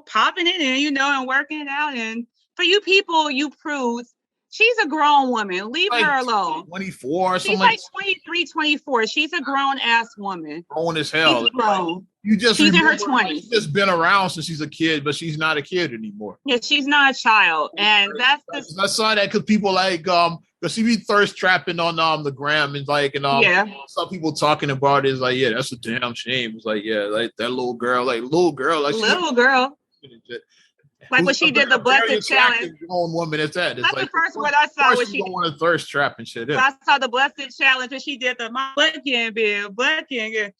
popping it in, and working it out. And for you people, you prudes, she's a grown woman. Leave her alone. 24 or something. She's like 23, 24. She's a grown ass woman. Grown as hell. She's grown. She's in her 20s. She's just been around since she's a kid, but she's not a kid anymore. Yeah, she's not a child. And that's I saw that because people like because she be thirst trapping on the gram and some people talking about it is like, yeah, that's a damn shame. It's like, yeah, like that little girl. Like when she did the Blessed Challenge. Grown woman at that. It's that's like the first one I saw. When she don't want to thirst trap and shit. So I saw the Blessed Challenge when she did the busting,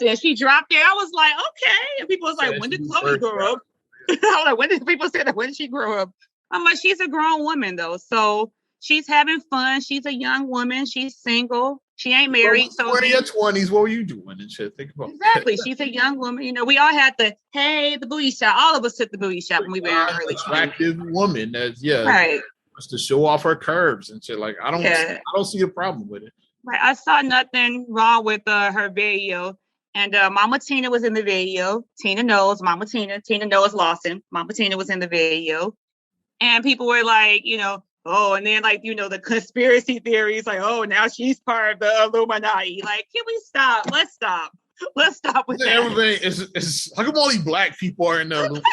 and she dropped it. I was like, okay. And people was like, when did Chloe grow up? I was like, when did people say that? When did she grow up? I'm like, she's a grown woman though, so she's having fun. She's a young woman. She's single. She ain't married. So in your 20s, what were you doing and shit? Think about exactly. She's a young woman. We all had the booty shot. All of us took the booty shot when we were in early. Attractive woman. That's right. Just to show off her curves and shit. Like I don't see a problem with it. Right. I saw nothing wrong with her video. And Mama Tina was in the video. Tina knows. Mama Tina. Tina knows Lawson. Mama Tina was in the video. And people were like, oh, and then like, the conspiracy theories, like, oh, now she's part of the Illuminati. Like, can we stop? Let's stop. Let's stop with that. Everything is how come only black people are in the Illuminati?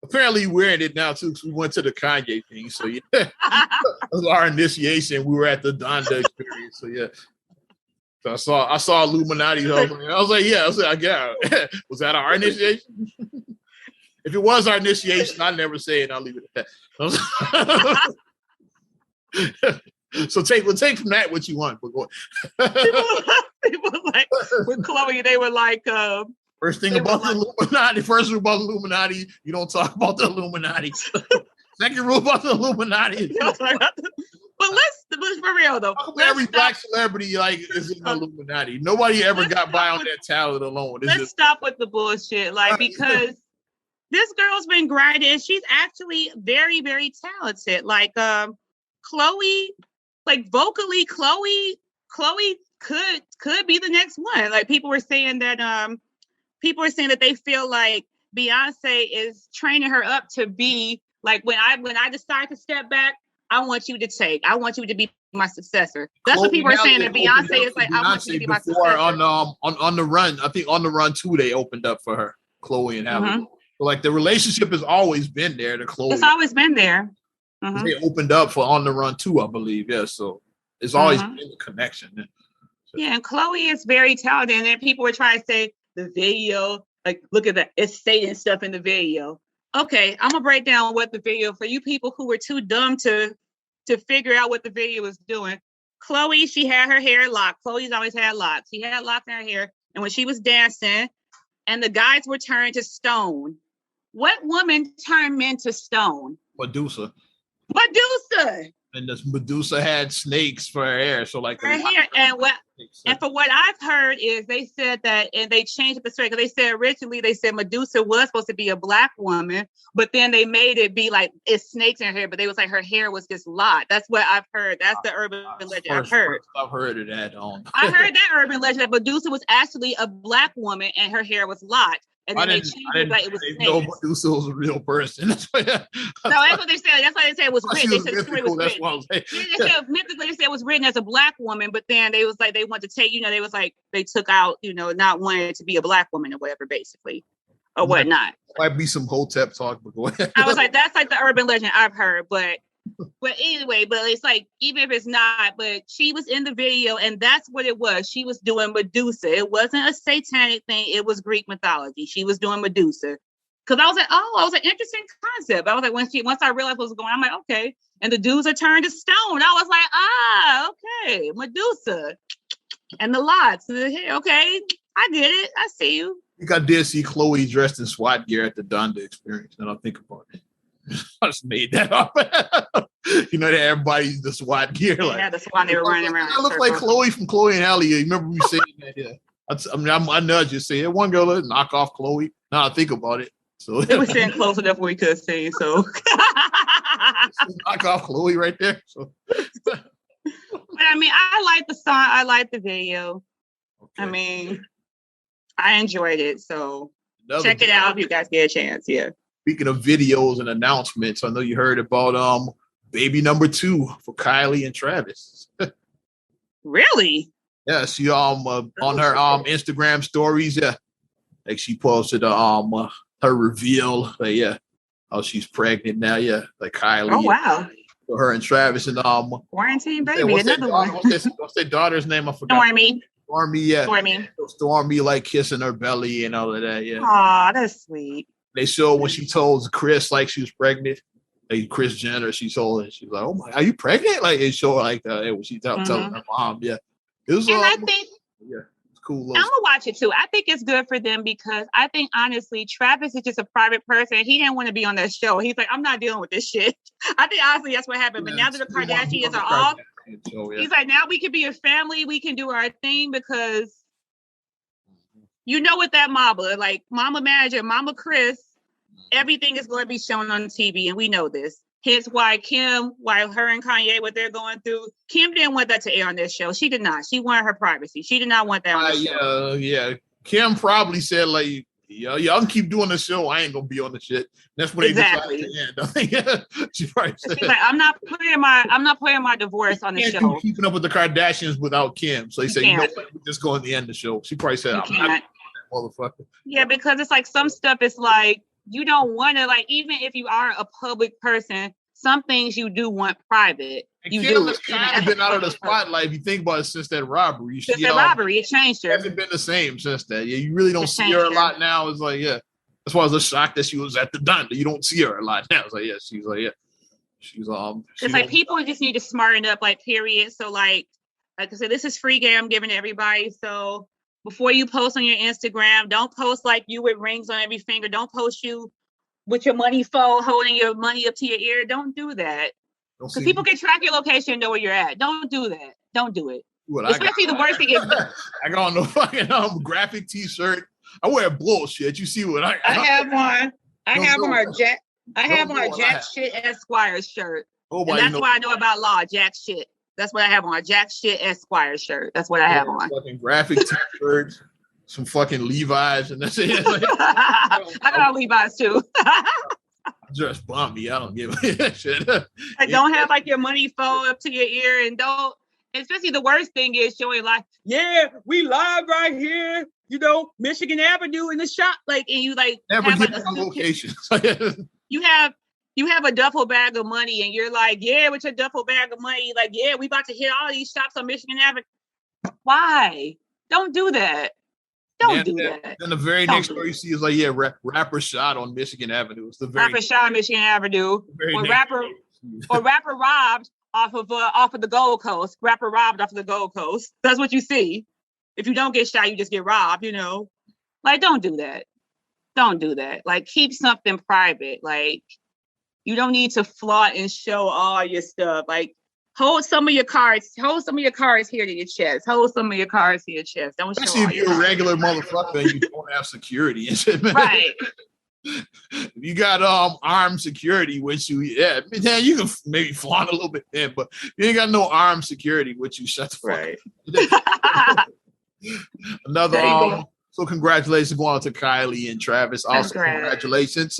Apparently we're in it now too, because we went to the Kanye thing. So yeah, our initiation. We were at the Donda experience. So yeah. So I saw Illuminati. I was like, yeah. Was that our initiation? If it was our initiation, I'd never say it. I'll leave it at that. So take from that what you want. But people like with Chloe, they were like, first thing about the Illuminati. First rule about the Illuminati, you don't talk about the Illuminati. Second rule about the Illuminati. But for real though, every black celebrity is in the Illuminati. Nobody ever got by on that talent alone. Let's stop with the bullshit, because this girl's been grinding. She's actually very, very talented. Like Chloe, like vocally, Chloe could be the next one. Like people were saying that they feel like Beyonce is training her up to be like when I decide to step back, I want you to be my successor. That's Chloe what people are saying. That Beyonce is like, I want you to be my successor. On the Run, I think On the Run 2, they opened up for her, Chloe and Halle. Mm-hmm. Like the relationship has always been there. The Chloe, it's always been there. Mm-hmm. They opened up for On the Run 2, I believe. Yeah, so it's always been a connection. Yeah, and Chloe is very talented. And people were trying to say the video, like, look at that, it's Satan stuff in the video. Okay, I'm gonna break down what the video for you people who were too dumb to figure out what the video was doing. Chloe, she had her hair locked. Chloe's always had locks. She had locks in her hair, and when she was dancing, and the guys were turned to stone. What woman turned men to stone? Medusa. And this Medusa had snakes for her hair, so like her hair. And for what I've heard is they said that, and they changed the story because they said originally Medusa was supposed to be a black woman, but then they made it be like it's snakes in her hair, but they was like her hair was just locked. That's what I've heard. That's the urban legend I've heard. I've heard of that. I heard that urban legend that Medusa was actually a black woman and her hair was locked. And then they changed it like it was snakes. No, Medusa was a real person. That's what they said. That's why they said it was written. They said the story was written. Mythically, they said it was written as a black woman, but then they was like they wanted to take, they was like they took out, not wanting it to be a black woman or whatever, basically, or whatnot. Might be some Hotep talk, but go ahead. I was like, that's like the urban legend I've heard, but anyway, but it's like, even if it's not, but she was in the video and that's what it was. She was doing Medusa. It wasn't a satanic thing. It was Greek mythology. She was doing Medusa. Cause I was like, oh, it was an interesting concept. I was like, once I realized what was going on, I'm like, okay. And the dudes are turned to stone. I was like, okay, Medusa. And the lots. Okay, I get it. I see you. I think I did see Chloe dressed in SWAT gear at the Donda Experience. And I think about it. I just made that up. That everybody's the SWAT gear. Yeah, the SWAT, they were running around. I look like Chloe from Chloe and Halle. You remember me saying that? Yeah. I nudge you, say, one girl, let's knock off Chloe. Now I think about it. So they were sitting close enough where we could see. So knock off Chloe right there. So. But I mean, I like the song. I like the video. Okay. I mean, I enjoyed it. So check it out if you guys get a chance. Yeah. Speaking of videos and announcements, I know you heard about baby number 2 for Kylie and Travis. Really? Yeah, she on her Instagram stories, yeah. Like she posted her reveal, how she's pregnant now, yeah. Like Kylie. Oh wow. For her and Travis and quarantine baby, another one. What's their daughter's name? I forgot. Stormy, yeah. Stormy like kissing her belly and all of that, yeah. Aw, that's sweet. They showed when she told Chris like she was pregnant, like Kris Jenner, she told her, she's like, "Oh my, are you pregnant?" Like it showed like when she telling her mom, yeah. It was, and I think, it's cool. I'm gonna watch it too. I think it's good for them because I think honestly, Travis is just a private person. He didn't want to be on that show. He's like, I'm not dealing with this shit. I think honestly that's what happened. But now that the Kardashians are off, he's like, now we can be a family. We can do our thing because. You know what that mama, like Mama Manager, Mama Chris, everything is going to be shown on TV, and we know this. Hence why her and Kanye, what they're going through, Kim didn't want that to air on this show. She did not. She wanted her privacy. She did not want that on the show. Yeah. Kim probably said, like, y'all can keep doing the show. I ain't going to be on the shit. That's what they decided to end. She probably said, she's like, I'm not putting my divorce on the show. Keeping up with the Kardashians without Kim. So he said, we're just going to end the show. She probably said, I'm not. Motherfucker. Yeah, because it's like some stuff is like you don't want to, like, even if you are a public person, some things you do want private. And Kim has kind of been out of the spotlight if you think about it since that robbery. It changed her. Hasn't been the same since that. Yeah, you really don't see her a lot now. It's like, yeah. That's why I was shocked that she was at the Donda. You don't see her a lot now. It's like, yeah, she's like, yeah. It's like people just need to smarten up, like, period. So like I said, this is free game I'm giving to everybody. So before you post on your Instagram, don't post like you with rings on every finger. Don't post you with your money phone holding your money up to your ear. Don't do that. Because people can track your location and know where you're at. Don't do that. Don't do it. Especially the worst thing is I got on the fucking graphic t-shirt. I wear bullshit. You see what I have one. I have on a Jack Shit Esquire shirt. And that's why I know about law, Jack Shit. That's what I have on, a Jack Shit Esquire shirt. That's what I have on. Fucking graphic t-shirts, some fucking Levi's, and that's it. I got Levi's too. Just bum me. I don't give a shit. Like, don't have like your money phone up to your ear, and don't. Especially the worst thing is showing like, yeah, we live right here. Michigan Avenue in the shop, like, and you like never have get like on location. you have a duffel bag of money, and you're like, yeah, with your duffel bag of money, like, yeah, we about to hit all these shops on Michigan Avenue. Why? Don't do that. Don't do that. Then the very next story you see is like, yeah, rapper shot on Michigan Avenue. It's the very rapper shot on Michigan Avenue, or rapper robbed off of the Gold Coast. Rapper robbed off of the Gold Coast. That's what you see. If you don't get shot, you just get robbed. Like, don't do that. Don't do that. Like, keep something private. Like, you don't need to flaunt and show all your stuff. Like, hold some of your cards here to your chest. Hold some of your cards to your chest. Don't show. Especially if you're a regular motherfucker and you don't have security. Right. If you got armed security with you, yeah, man, you can maybe flaunt a little bit there, but you ain't got no armed security with you. Shut the fuck up. Another so congratulations going to Kylie and Travis. Also, congratulations,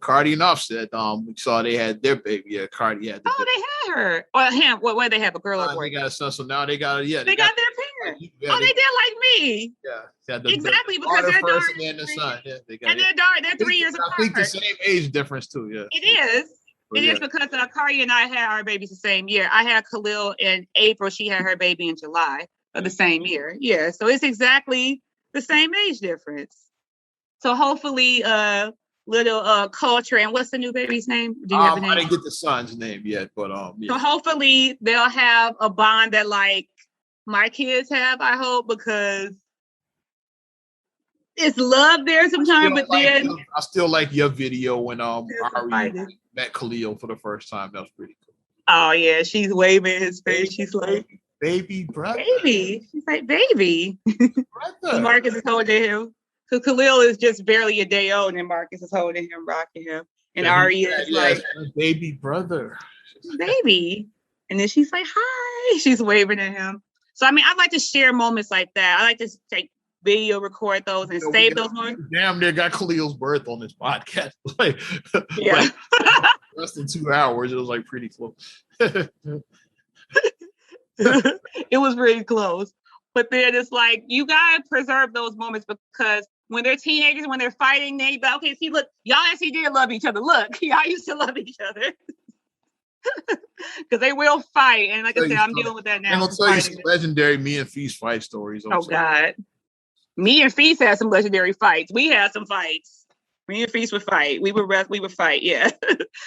Cardi and Offset. We saw they had their baby. Yeah, Cardi had. They had her. Well, him. What they have, a girl or boy? They got a son, so now they got they got their parents. They did like me. Yeah, exactly, because they're first and then the son. Yeah, and they're 3 years apart. I think the same age difference too. Yeah, it is. It is because Cardi and I had our babies the same year. I had Khalil in April. She had her baby in July of the same year. Yeah, so it's exactly the same age difference. So hopefully little culture, and what's the new baby's name? Do you have a name? I didn't get the son's name yet, but yeah. So hopefully they'll have a bond that like my kids have, I hope, because it's love there sometimes, but then I still like your video when Ari met Khalil for the first time. That was pretty cool. Oh yeah, she's waving his face. She's like, baby brother. Baby. She's like, baby. Brother. Marcus is holding him. So Khalil is just barely a day old, and Marcus is holding him, rocking him. And Ari is like, baby brother. Baby. And then she's like, hi. She's waving at him. So, I mean, I like to share moments like that. I like to take video, record those, and save those moments. Damn, they got Khalil's birth on this podcast. Like less than 2 hours. It was like pretty close. It was really close. But then it's like, you gotta preserve those moments, because when they're teenagers, when they're fighting, they be okay, see, look, y'all actually did love each other. Look, y'all used to love each other. Because they will fight. And like I said, I'm dealing with that now. And I'll tell you some legendary me and Feast fight stories. Also. Oh God. Me and Feast had some legendary fights. We had some fights. Me and Feast would fight. We would fight, yeah.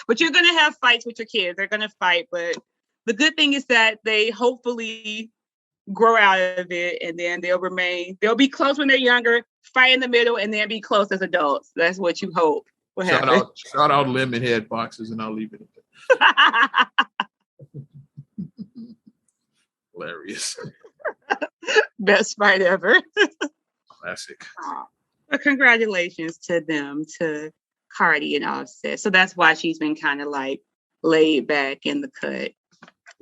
But you're gonna have fights with your kids. They're gonna fight, but the good thing is that they hopefully grow out of it, and then they'll be close when they're younger, fight in the middle, and then be close as adults. That's what you hope will happen. Shout out lemon head boxes, and I'll leave it at that. Hilarious. Best fight ever. Classic. But congratulations to them, to Cardi and Offset. So that's why she's been kind of like laid back in the cut.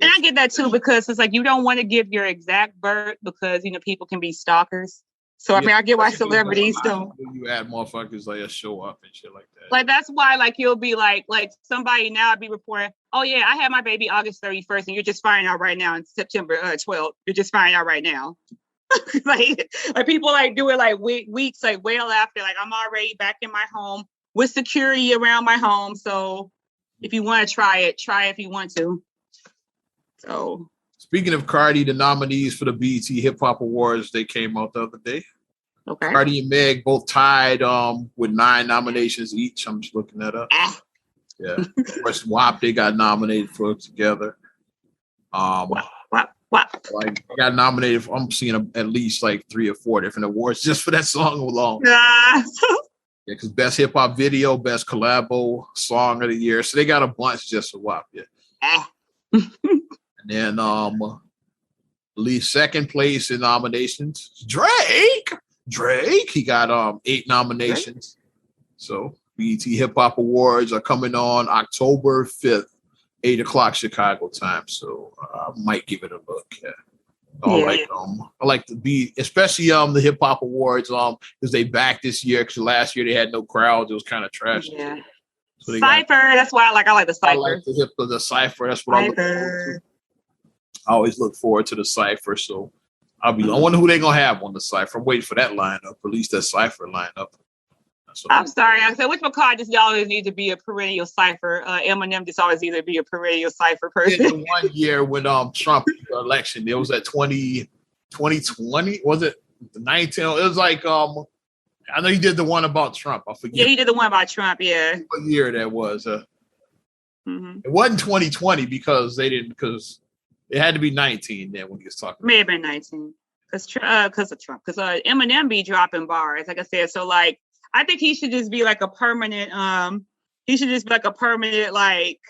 And I get that too, because it's like, you don't want to give your exact birth because, people can be stalkers. So, I mean, I get why celebrities don't. You add motherfuckers like show up and shit like that. Like, that's why, like, you'll be like somebody now be reporting, oh yeah, I had my baby August 31st and you're just finding out right now in September 12th. You're just finding out right now. like people like do it like weeks, like well after, like I'm already back in my home with security around my home. So if you want to try it if you want to. So speaking of Cardi, the nominees for the BET Hip Hop Awards, they came out the other day. Okay. Cardi and Meg both tied with 9 nominations each. I'm just looking that up. Yeah. Of course, WAP, they got nominated for it together. WAP. Like got nominated for, I'm seeing at least like 3 or 4 different awards just for that song alone. Yeah, because best hip hop video, best collabo song of the year. So they got a bunch just for WAP. Yeah. And then least second place in nominations, Drake, he got 8 nominations. Drake. So BET Hip Hop Awards are coming on October 5th, 8:00 Chicago time. So I might give it a look. Yeah. I like to be, especially the Hip Hop Awards because they back this year, because last year they had no crowds. It was kind of trash. Yeah. So Cypher, that's why I like the Cypher. I like the Cypher. That's what I look forward to. I always look forward to the Cypher. So I wonder who they gonna have on the Cypher. I'm waiting for that lineup, at least that Cypher lineup. I'm sorry. I said, which McCall just always need to be a perennial Cypher. Eminem just always need to be a perennial Cypher person. In the 1 year when Trump election, it was at 2020, was it 19? It was like I know he did the one about Trump. I forget. Yeah, he did the one about Trump. Yeah. What year that was? It wasn't 2020 because it had to be 19 then when he was talking. May have been 19 because of Trump. Because Eminem be dropping bars, like I said. So like, I think he should just be like a permanent. He should just be like a permanent like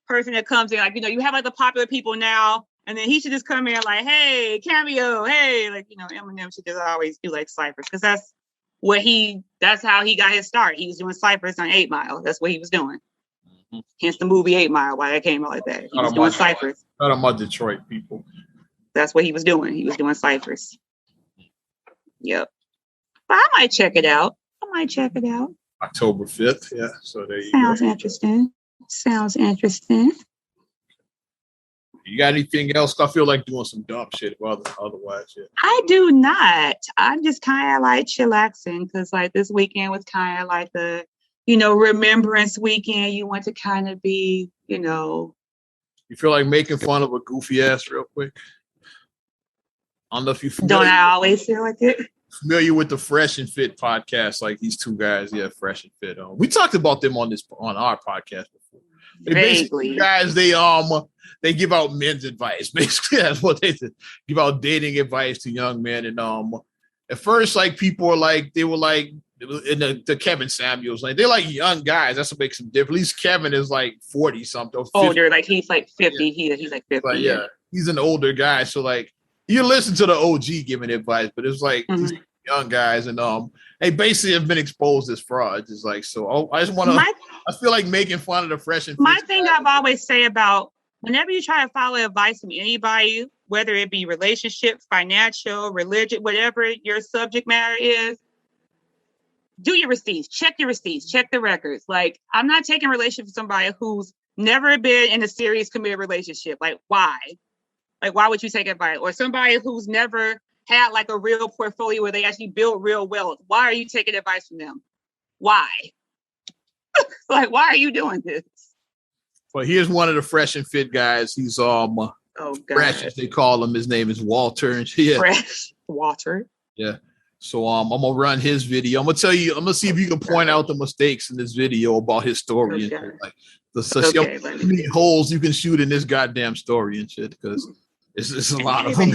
person that comes in. Like, you know, you have like the popular people now, and then he should just come in like, hey, cameo, hey, like, you know, Eminem should just always do like ciphers because that's how he got his start. He was doing ciphers on 8 Mile. That's what he was doing. Hence the movie 8 Mile, why it came out like that. He was doing ciphers. Not about Detroit people. That's what he was doing. He was doing ciphers. Yep. But I might check it out. October 5th. Yeah. So there you go. Sounds interesting. You got anything else? I feel like doing some dumb shit otherwise. Yeah. I do not. I'm just kind of like chillaxing because like this weekend was kind of like the, you know, remembrance weekend. You want to kind of be, you know. You feel like making fun of a goofy ass real quick? I don't know if you don't I always feel like it? Familiar with the Fresh and Fit podcast, like these two guys, yeah, Fresh and Fit. We talked about them on our podcast before. Vaguely. Guys, they give out men's advice. Basically, that's what they did. Give out dating advice to young men. And at first, like people were like, they were like in the Kevin Samuels, like they're like young guys. That's what makes them different. At least Kevin is like 40 something. Older, like he's like 50. Yeah. He's like 50. But yeah, he's an older guy. So like you listen to the OG giving advice, but it's like these young guys and they basically have been exposed as frauds. It's like, so I just want to, I feel like making fun of the Fresh and Fit. My thing I've always say about whenever you try to follow advice from anybody, whether it be relationship, financial, religion, whatever your subject matter is, do your receipts, check your receipts, check the records. Like, I'm not taking a relationship with somebody who's never been in a serious committed relationship. Like, why? Like, why would you take advice? Or somebody who's never had like a real portfolio where they actually build real wealth. Why are you taking advice from them? Why? Like, why are you doing this? Well, here's one of the Fresh and Fit guys. He's Fresh, as they call him. His name is Walter. And Fresh Walter. Yeah. So I'm gonna run his video. I'm gonna see if you can point out the mistakes in this video about his story and shit. Like how many holes you can shoot in this goddamn story and shit, because it's a lot of them.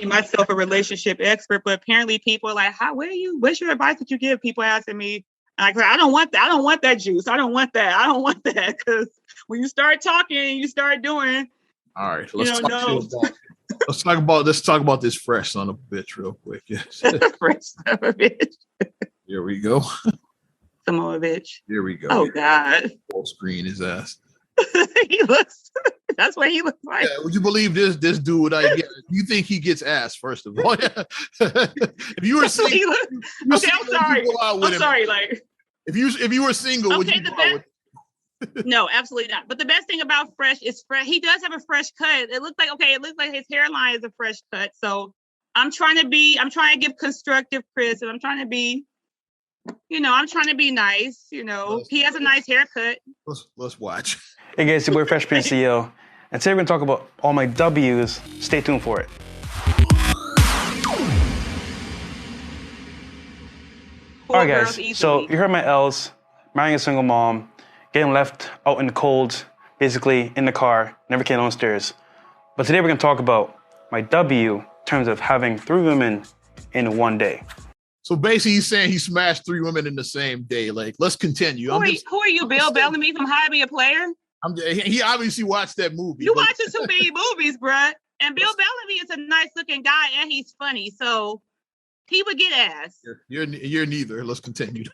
Myself a relationship expert, but apparently people are like, what's your advice that you give? People asking me, like, I don't want that. I don't want that juice. I don't want that. Because when you start talking, you start doing. All right, let's talk about this fresh son of a bitch real quick. Yes. Fresh son of a bitch. Here we go. Some of a bitch. Here we go. Oh God. Full screen his ass. That's what he looks like. Yeah, would you believe this dude? You think he gets ass, first of all? If you were single, okay, I'm sorry. Like, if you were single, okay, would you go out with? No, absolutely not. But the best thing about Fresh is he does have a fresh cut. It looks like his hairline is a fresh cut. So I'm trying to give constructive criticism. I'm trying to be nice. You know, he has a nice haircut. Let's watch. Hey guys, your boy Fresh Prince CEO. And today we're going to talk about all my W's. Stay tuned for it. All right, guys. So you heard my L's. Marrying a single mom. Getting left out in the cold. Basically in the car. Never came downstairs. But today we're going to talk about my W in terms of having 3 women in one day. So basically he's saying he smashed 3 women in the same day. Like, let's continue. Who are you, Bill Bellamy from How to Be a Player? He obviously watched that movie. You watching too many movies, bruh. And Bill Bellamy is a nice looking guy and he's funny. So he would get ass. You're neither. Let's continue.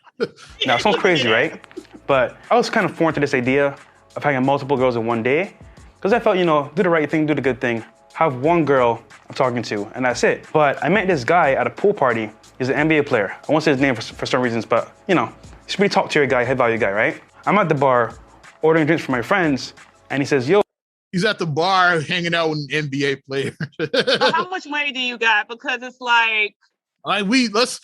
Now, it sounds crazy, right? But I was kind of foreign to this idea of having multiple girls in one day. Because I felt, do the right thing, do the good thing. Have one girl I'm talking to, and that's it. But I met this guy at a pool party. He's an NBA player. I won't say his name for some reasons, but, he's a pretty top tier guy, high value guy, right? I'm at the bar ordering drinks for my friends, and he says, yo, He's at the bar hanging out with an NBA player. So how much money do you got? Because it's like, let's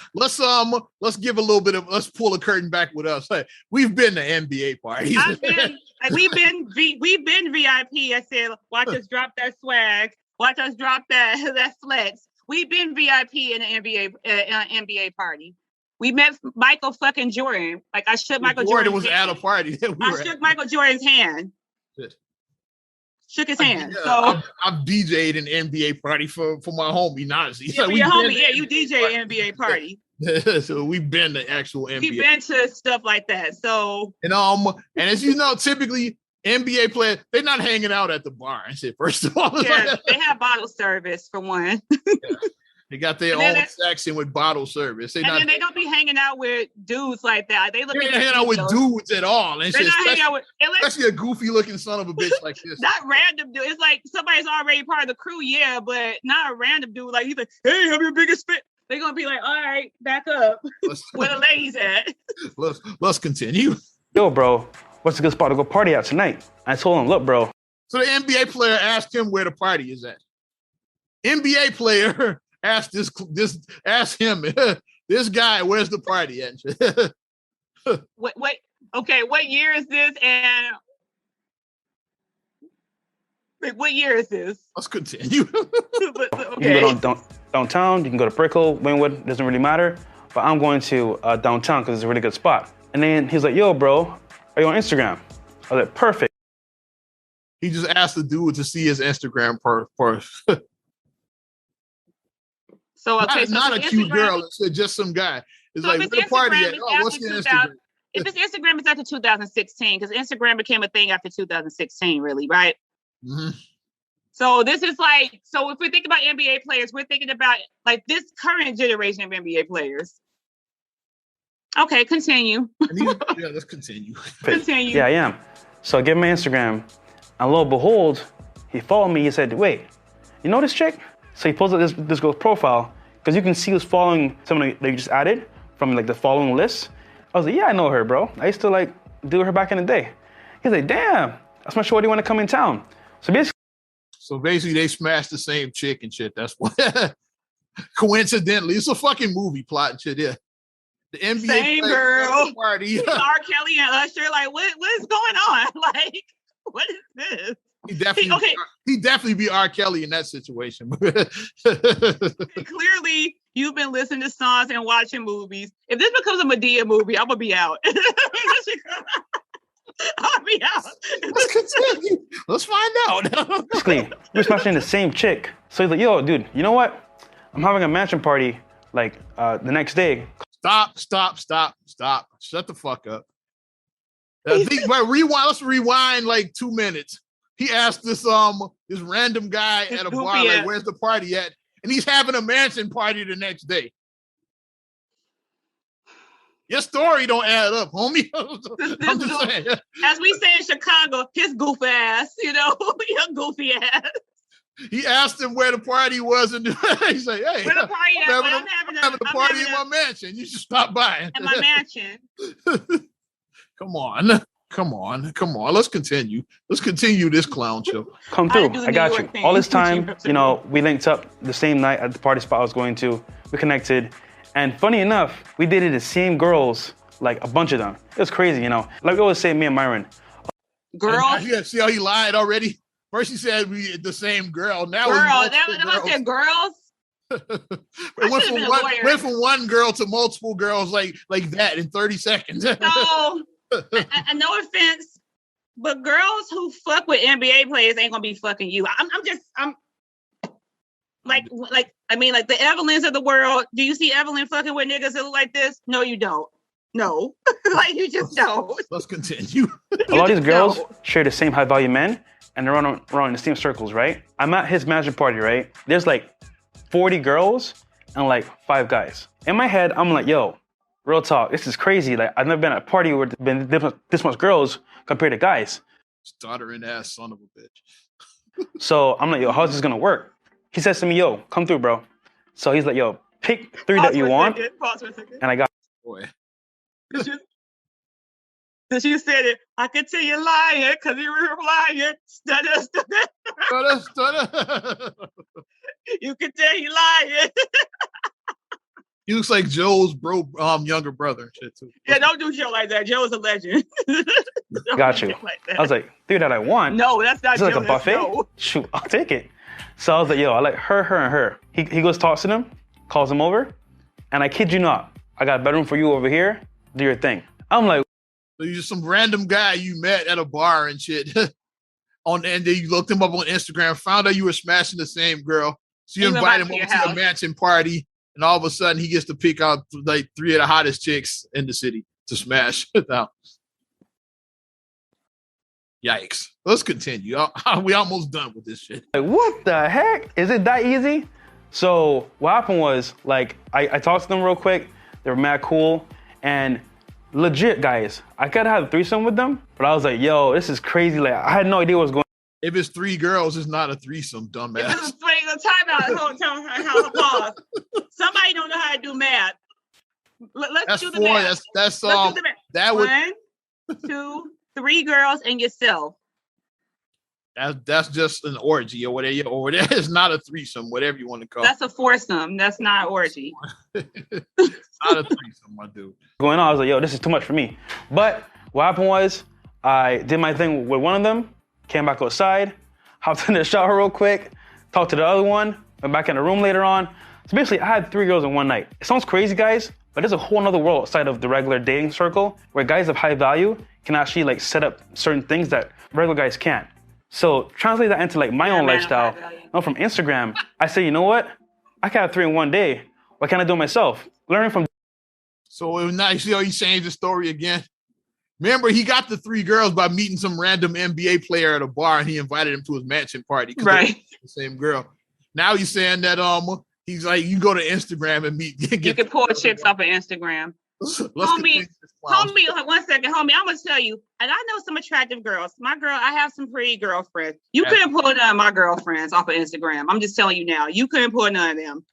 give a little bit of, let's pull the curtain back with us. Like, we've been to NBA parties. we've been VIP. I said, watch us drop that swag. Watch us drop that flex. We've been VIP in an NBA party. We met Michael fucking Jordan. Like I shook Michael Jordan. Was at a party. I shook Michael Jordan's hand. Shook his hand. Yeah, so I've DJ'd an NBA party for my homie Nazi. Yeah, for your homie. Yeah, you DJ NBA party. So we've been to actual NBA. We've been to stuff like that. So and as you know, typically NBA players, they're not hanging out at the bar and shit. First of all, yeah, they have bottle service for one. Yeah. They got their own section with bottle service. Then they don't be hanging out with dudes like that. They look. They're not hanging out with dudes at all. And they're not hanging out with, especially a goofy looking son of a bitch like this. Not random dude. It's like somebody's already part of the crew, yeah, but not a random dude. Like he's like, hey, I'm your biggest fan. They're gonna be like, all right, back up. Where the ladies at? Let's continue. Yo, bro, what's a good spot to go party at tonight? I told him, look, bro. So the NBA player asked him where the party is at. NBA player asked him, this guy, where's the party at? What year is this? And what year is this? Let's continue. Okay. You can go downtown, you can go to Brickell, Wynwood, doesn't really matter. But I'm going to downtown because it's a really good spot. And then he's like, yo, bro, are you on Instagram? I was like, perfect. He just asked the dude to see his Instagram post. So okay, not a cute girl, it's just some guy. It's like, where the party at? Oh, what's your Instagram? If it's Instagram, it's after 2016, because Instagram became a thing after 2016, really, right? Mm-hmm. So this is like, so if we think about NBA players, we're thinking about like this current generation of NBA players. Okay, continue. Yeah, let's continue. Continue. Yeah, I am. So I give him my Instagram, and lo and behold, he followed me. He said, wait, you know this chick? So he pulls up this girl's profile, because you can see who's following someone that you just added from like the following list. I was like, yeah, I know her, bro. I used to like do her back in the day. He's like, damn, that's my shorty want to come in town. So basically they smashed the same chick and shit. That's what. Coincidentally, it's a fucking movie plot and shit. Yeah. The NBA same girl. Party. R. Kelly and Usher. Like, what is going on? Like, what is this? He definitely be R. Kelly in that situation. Clearly, you've been listening to songs and watching movies. If this becomes a Madea movie, I'm gonna be out. I'll be out. Let's continue. Let's find out. Basically, we're smashing the same chick. So he's like, yo, dude, you know what? I'm having a mansion party like the next day. Stop. Shut the fuck up. Rewind. Let's rewind like 2 minutes. He asked this random guy at a bar, like, where's the party at? And he's having a mansion party the next day. Your story don't add up, homie. I'm just saying. As we say in Chicago, his goof ass, your goofy ass. He asked him where the party was, and he said, hey, where the party at? I'm having a party in my mansion. You should stop by. In my mansion. Come on. Let's continue this clown show. Come through. I got you. All this time, we linked up the same night at the party spot I was going to. We connected. And funny enough, we dated the same girls, like a bunch of them. It was crazy, Like we always say, me and Myron. Girls? Yeah, see how he lied already? First he said we the same girl. Now I said girls? It went from one girl to multiple girls like that in 30 seconds. No, no offense, but girls who fuck with NBA players ain't gonna be fucking you. I'm like the Evelyns of the world. Do you see Evelyn fucking with niggas that look like this? No, you don't. No, like you just don't. Let's continue. A lot of these girls share the same high value men, and they're around in the same circles, right? I'm at his magic party, right? There's like 40 girls and like 5 guys. In my head, I'm like, yo, real talk, this is crazy. Like, I've never been at a party where there's been this much girls compared to guys. Stuttering ass son of a bitch. So I'm like, yo, how's this gonna work? He says to me, yo, come through, bro. So he's like, yo, pick 3 that you want. Pause for a second. And I got, boy. So she said it. I could tell you're lying because you were lying. Stutter, stutter. You could tell you lying. He looks like Joe's younger brother and shit too. Yeah, don't do shit like that. Joe's a legend. Got you. Like I was like, dude, that I want. No, that's not Is it like Joe, a buffet? No. Shoot, I'll take it. So I was like, yo, I like her, and her. He goes, talks to them, calls them over, and I kid you not, I got a bedroom for you over here. Do your thing. I'm like, so you're just some random guy you met at a bar and shit. And then you looked him up on Instagram, found out you were smashing the same girl. So you invite him over to a mansion party, and all of a sudden he gets to pick out like 3 of the hottest chicks in the city to smash. Now, yikes. Let's continue. We almost done with this shit. like, what the heck? Is it that easy? So what happened was, like, I talked to them real quick. They were mad cool. And legit, guys, I could have had a threesome with them, but I was like, yo, this is crazy. Like, I had no idea what was going on. If it's 3 girls, it's not a threesome, dumbass. This is time out. Hold on. Somebody don't know how to do math. Let's do the math. That's Let's do the math. that would 1, 2, 3 girls and yourself. that's just an orgy or whatever. Or that is not a threesome, whatever you want to call it. That's a foursome. That's not an orgy. It's not a threesome, my dude. Going on, I was like, yo, this is too much for me. But what happened was, I did my thing with one of them, came back outside, hopped in the shower real quick, talked to the other one, went back in the room later on. So basically, I had 3 girls in one night. It sounds crazy, guys, but there's a whole other world outside of the regular dating circle where guys of high value can actually like set up certain things that regular guys can't. So translate that into like my own lifestyle. No, from Instagram, I say, you know what? I can have 3 in one day. Why can't I do it myself? Learning from. So now you see how he changed the story again. Remember, he got the 3 girls by meeting some random NBA player at a bar, and he invited him to his mansion party. Right. The same girl. Now he's saying that he's like, you go to Instagram and meet. You can pull chicks off of Instagram. Homie, 1 second, homie. I'm gonna tell you, and I know some attractive girls. I have some pretty girlfriends. You couldn't pull none of my girlfriends off of Instagram. I'm just telling you now. You couldn't pull none of them.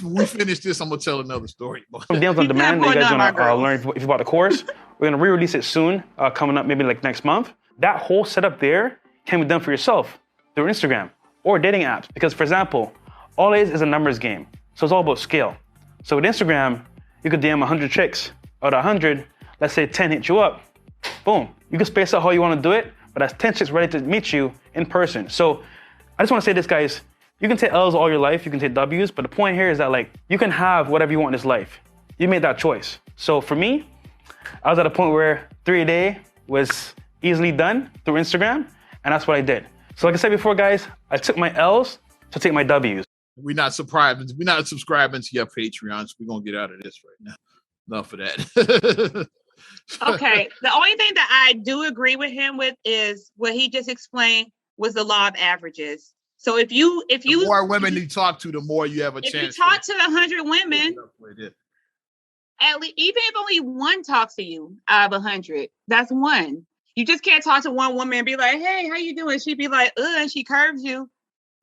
We finish this, I'm gonna tell another story. Some deals on demand that you guys wanna learn if you bought the course. We're gonna re-release it soon, coming up maybe like next month. That whole setup there can be done for yourself through Instagram or dating apps. Because for example, all it is a numbers game. So it's all about scale. So with Instagram, you could DM 100 chicks. Out of 100, let's say 10 hit you up. Boom. You can space out how you want to do it, but that's 10 chicks ready to meet you in person. So I just want to say this, guys. You can take L's all your life. You can take W's. But the point here is that like you can have whatever you want in this life. You made that choice. So for me, I was at a point where 3 a day was easily done through Instagram. And that's what I did. So like I said before, guys, I took my L's to take my W's. We're not subscribing to your Patreon, so we're going to get out of this right now. Enough of that. Okay. The only thing that I do agree with him with is what he just explained was the law of averages. So if you the more women you talk to, the more you have a chance. If you talk to 100 women, at least, even if only one talks to you out of 100, that's one. You just can't talk to one woman and be like, "Hey, how you doing?" She'd be like, "Ugh," and she curves you.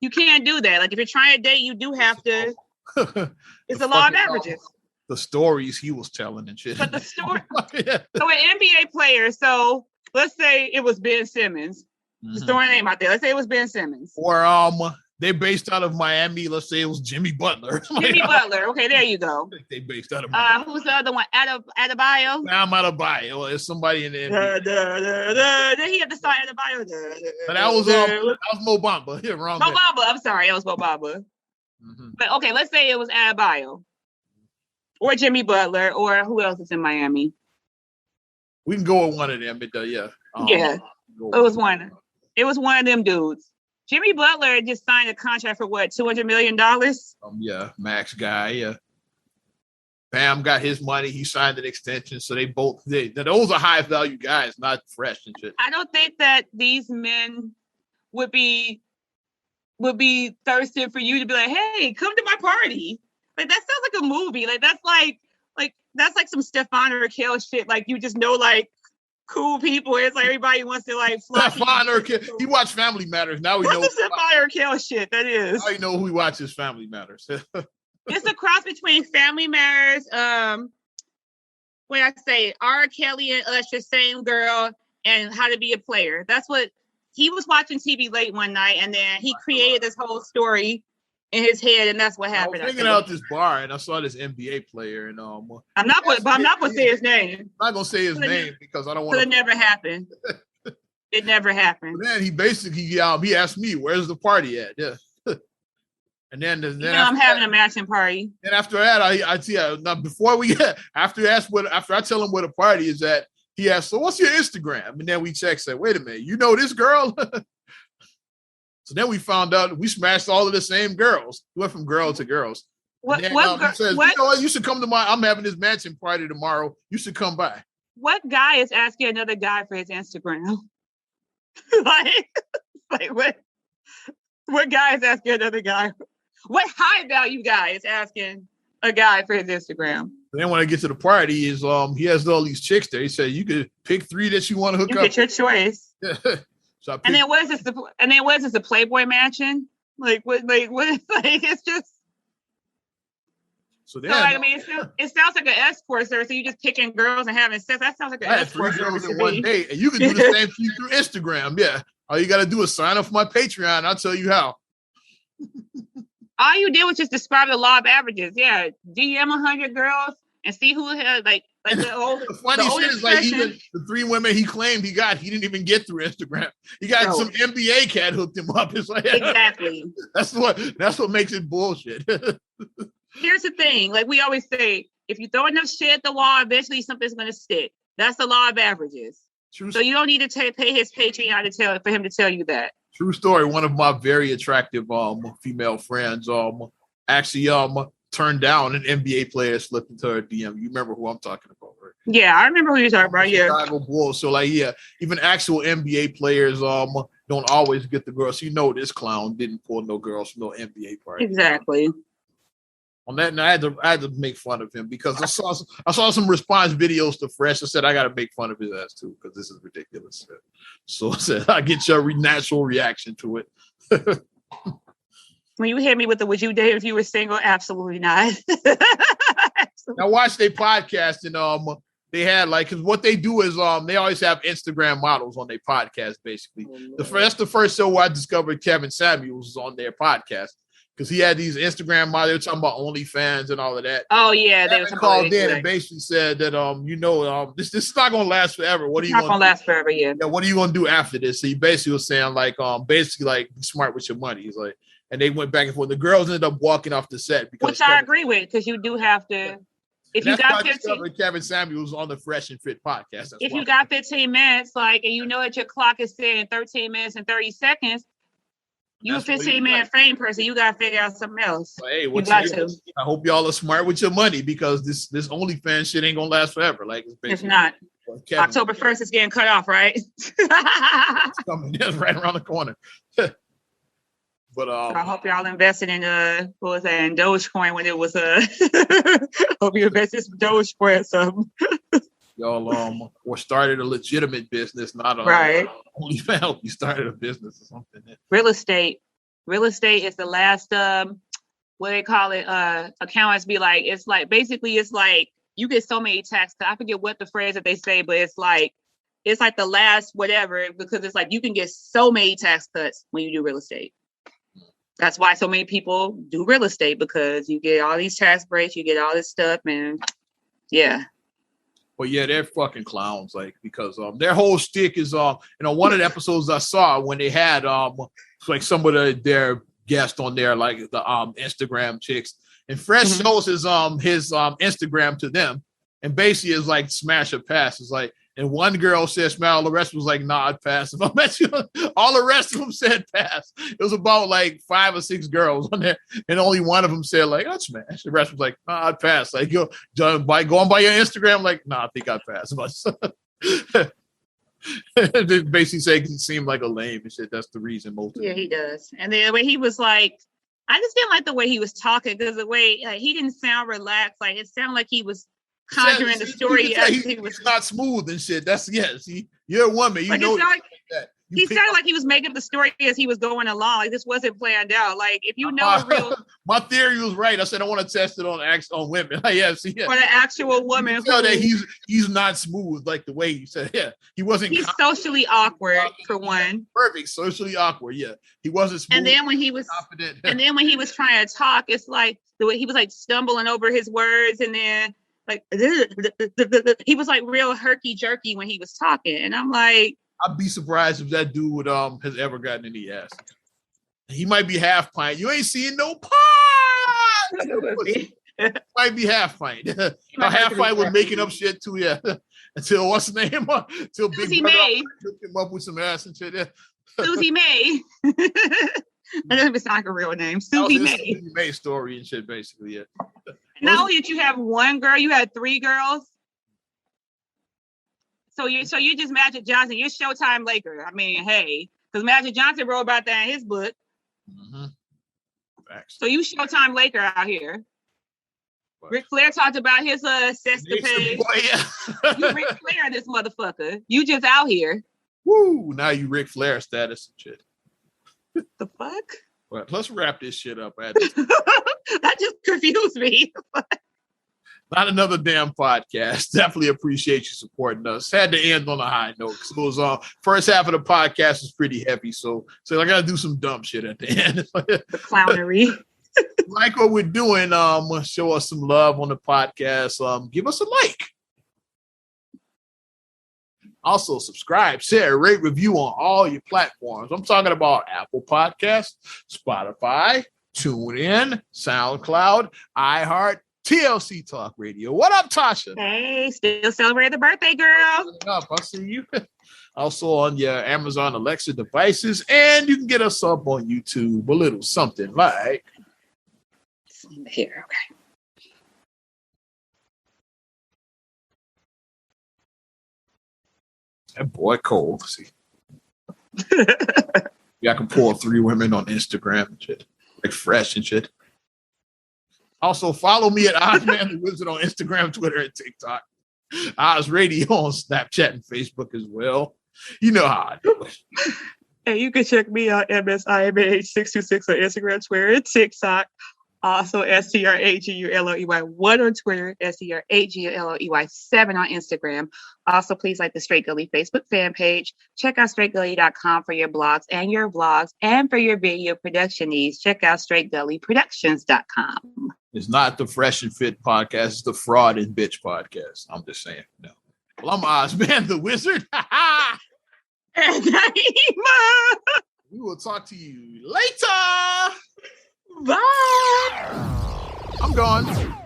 You can't do that. Like if you're trying to date, you do have to. It's the law of averages. The stories he was telling and shit. But the story. Yeah. So an NBA player. So let's say it was Ben Simmons. Mm-hmm. Just throwing a name out there. Let's say it was Ben Simmons. Or they based out of Miami. Let's say it was Jimmy Butler. Jimmy Butler. Okay, there you go. They based out of Miami. Who's the other one? Adebayo. I'm Adebayo. It's somebody in the NBA. Then he had to start Adebayo. But that was Mo Bamba. Yeah, wrong. Mo Bamba. I'm sorry, it was Mo Bamba. Mm-hmm. But okay, let's say it was Adebayo. Or Jimmy Butler, or who else is in Miami? We can go with one of them, but yeah. It was one. It was one of them dudes. Jimmy Butler just signed a contract for what, $200 million? Yeah, max guy. Yeah. Bam got his money. He signed an extension, so those are high value guys, not fresh and shit. I don't think that these men would be thirsty for you to be like, "Hey, come to my party." Like that sounds like a movie. Like that's like some Stefan Urkel shit. Like you just know like cool people. It's like everybody wants to like Stefan Urkel. He watched Family Matters. Now we know. What's the Stefan Urkel shit? That is. Now you know who he watches Family Matters. It's a cross between Family Matters. what I say, R. Kelly and Usher, same girl, and How to Be a Player. That's what he was watching TV late one night, and then he created this whole story in his head, and that's what happened. I was hanging out this bar, and I saw this NBA player, and I'm not gonna say his name. I'm not gonna say his name because I don't want to. It never happened. It never happened. But then he basically he asked me, "Where's the party at?" Yeah. And then I'm having a matching party. And after that, I see now before we get after I tell him where the party is at, he asks, "So what's your Instagram?" And then we check, say, "Wait a minute, you know this girl?" So then we found out we smashed all of the same girls. We went from girl to girls. He says, "You know what? You should come to I'm having this mansion party tomorrow. You should come by." What guy is asking another guy for his Instagram? like what guy is asking another guy? What high value guy is asking a guy for his Instagram? And then when I get to the party, he has all these chicks there. He said you could pick 3 that you want to hook up. Get your choice. So and then what is this? A Playboy mansion? It's just. So then, it sounds like an escort service. So you just picking girls and having sex. That sounds like an escort service in one day, and you can do the same thing through Instagram. Yeah, all you got to do is sign up for my Patreon. I'll tell you how. All you did was just describe the law of averages. Yeah, DM 100 girls and see who had like the old. The funny shit is like even the 3 women he claimed he didn't even get through Instagram. He got some NBA cat hooked him up. It's like exactly. That's what makes it bullshit. Here's the thing, like we always say, if you throw enough shit at the wall, eventually something's gonna stick. That's the law of averages. True. So you don't need to pay his Patreon for him to tell you that. True story. One of my very attractive female friends actually turned down an NBA player slipped into her DM. You remember who I'm talking about, right? Yeah, I remember who you're talking about. Yeah. Chicago Bulls. So even actual NBA players don't always get the girls. So this clown didn't pull no girls from no NBA party. Exactly. On that, and I had to make fun of him because I saw some response videos to Fresh. I said I got to make fun of his ass too because this is ridiculous. So I said I get your natural reaction to it. When you hit me with the "Would you date if you were single?" Absolutely not. I watched their podcast and they had because what they do is they always have Instagram models on their podcast. Basically, that's the first show where I discovered Kevin Samuels on their podcast. Because he had these Instagram models, they were talking about OnlyFans and all of that. Oh yeah, they called in and basically said that this is not gonna last forever. What are you gonna last forever? Yeah. What are you gonna do after this? So he basically was saying be smart with your money. He's like, and they went back and forth. The girls ended up walking off the set which I agree with because you do have to. If you got 15, Kevin Samuels on the Fresh and Fit podcast. If you got 15 minutes, and you know that your clock is saying 13 minutes and 30 seconds. You a 15-minute fame person. You gotta figure out something else. Hey, I hope y'all are smart with your money because this OnlyFans shit ain't gonna last forever. It's not. October 1st is getting cut off, right? It's coming right around the corner. But so I hope y'all invested in in Dogecoin when it was hope you invested in some Dogecoin or something. Y'all or started a legitimate business, not a right. OnlyFans. You started a business or something. Real estate is the last what they call it. Accountants be like, it's like you get so many tax. I forget what the phrase that they say, but it's like the last whatever because it's like you can get so many tax cuts when you do real estate. That's why so many people do real estate because you get all these tax breaks, you get all this stuff, and yeah. But yeah, they're fucking clowns, because their whole stick is one of the episodes I saw when they had some of their guests on there, the Instagram chicks, and Fresh shows his Instagram to them, and basically is like smash or pass. It's like, and one girl said smile, the rest was like nod, pass. If I met you, all the rest of them said pass. It was about 5 or 6 girls on there, and only one of them said I'd smash. The rest was like nod, pass. Go on by your Instagram, I think I'd pass. They basically say he seemed like a lame and shit. That's the reason most. Yeah, he does. And the way he was I just didn't like the way he was talking because the way he didn't sound relaxed. It sounded like he was conjuring the story. He was not smooth and shit. That's you're a woman. You know that. He sounded like he was making the story as he was going along. Like this wasn't planned out. Like if you know a real, my theory was right. I said I want to test it on women. Yeah, see, for the actual woman. You know that he's not smooth like the way he said. Yeah, he wasn't. He's socially awkward for one. Perfect, socially awkward. Yeah, he wasn't smooth. And then when he was confident, and then when he was trying to talk, it's like the way he was like stumbling over his words, and then like he was like real herky jerky when he was talking, and I'm like. I'd be surprised if that dude has ever gotten any ass. He might be half pint. You ain't seeing no pint. Might be half pint. Half pint was making up shit too. Yeah, until what's the name? Until Big Susie Brother May hooked him up with some ass and shit. Yeah. Susie May. That doesn't sound like a real name. Susie May. Susie May story and shit, basically. Yeah. Not only did you have one girl, you had three girls. So you just Magic Johnson, you're Showtime Laker. I mean, hey, because Magic Johnson wrote about that in his book. Mm-hmm. So you Showtime Laker out here. Ric Flair talked about his sescapade. You Ric Flair, this motherfucker. You just out here. Woo! Now you Ric Flair status and shit. The fuck? Well, let's wrap this shit up. That just confused me. Not another damn podcast. Definitely appreciate you supporting us. Had to end on a high note because it was first half of the podcast was pretty heavy. So I gotta do some dumb shit at the end. The clownery. Like what we're doing, show us some love on the podcast. Give us a like. Also, subscribe, share, rate, review on all your platforms. I'm talking about Apple Podcasts, Spotify, TuneIn, SoundCloud, iHeart, TLC Talk Radio. What up, Tasha? Hey, still celebrating the birthday, girl. I see you. Also on your Amazon Alexa devices, and you can get us up on YouTube. A little something like here. Okay. That boy cold. See, yeah, I can pull 3 women on Instagram and shit, like fresh and shit. Also, follow me at Ozman the Wizard on Instagram, Twitter, and TikTok. Oz Radio on Snapchat and Facebook as well. You know how I do it. And you can check me out, MSIMAH626 on Instagram, Twitter, and TikTok. Also, STRAGULOEY1 on Twitter, STRAGULOEY7 on Instagram. Also, please like the Straight Gully Facebook fan page. Check out straightgully.com for your blogs and your vlogs. And for your video production needs, check out straightgullyproductions.com. It's not the Fresh and Fit podcast. It's the Fraud and Bitch podcast. I'm just saying. No. Well, I'm Ozman the Wizard. And we will talk to you later. Bye. I'm gone.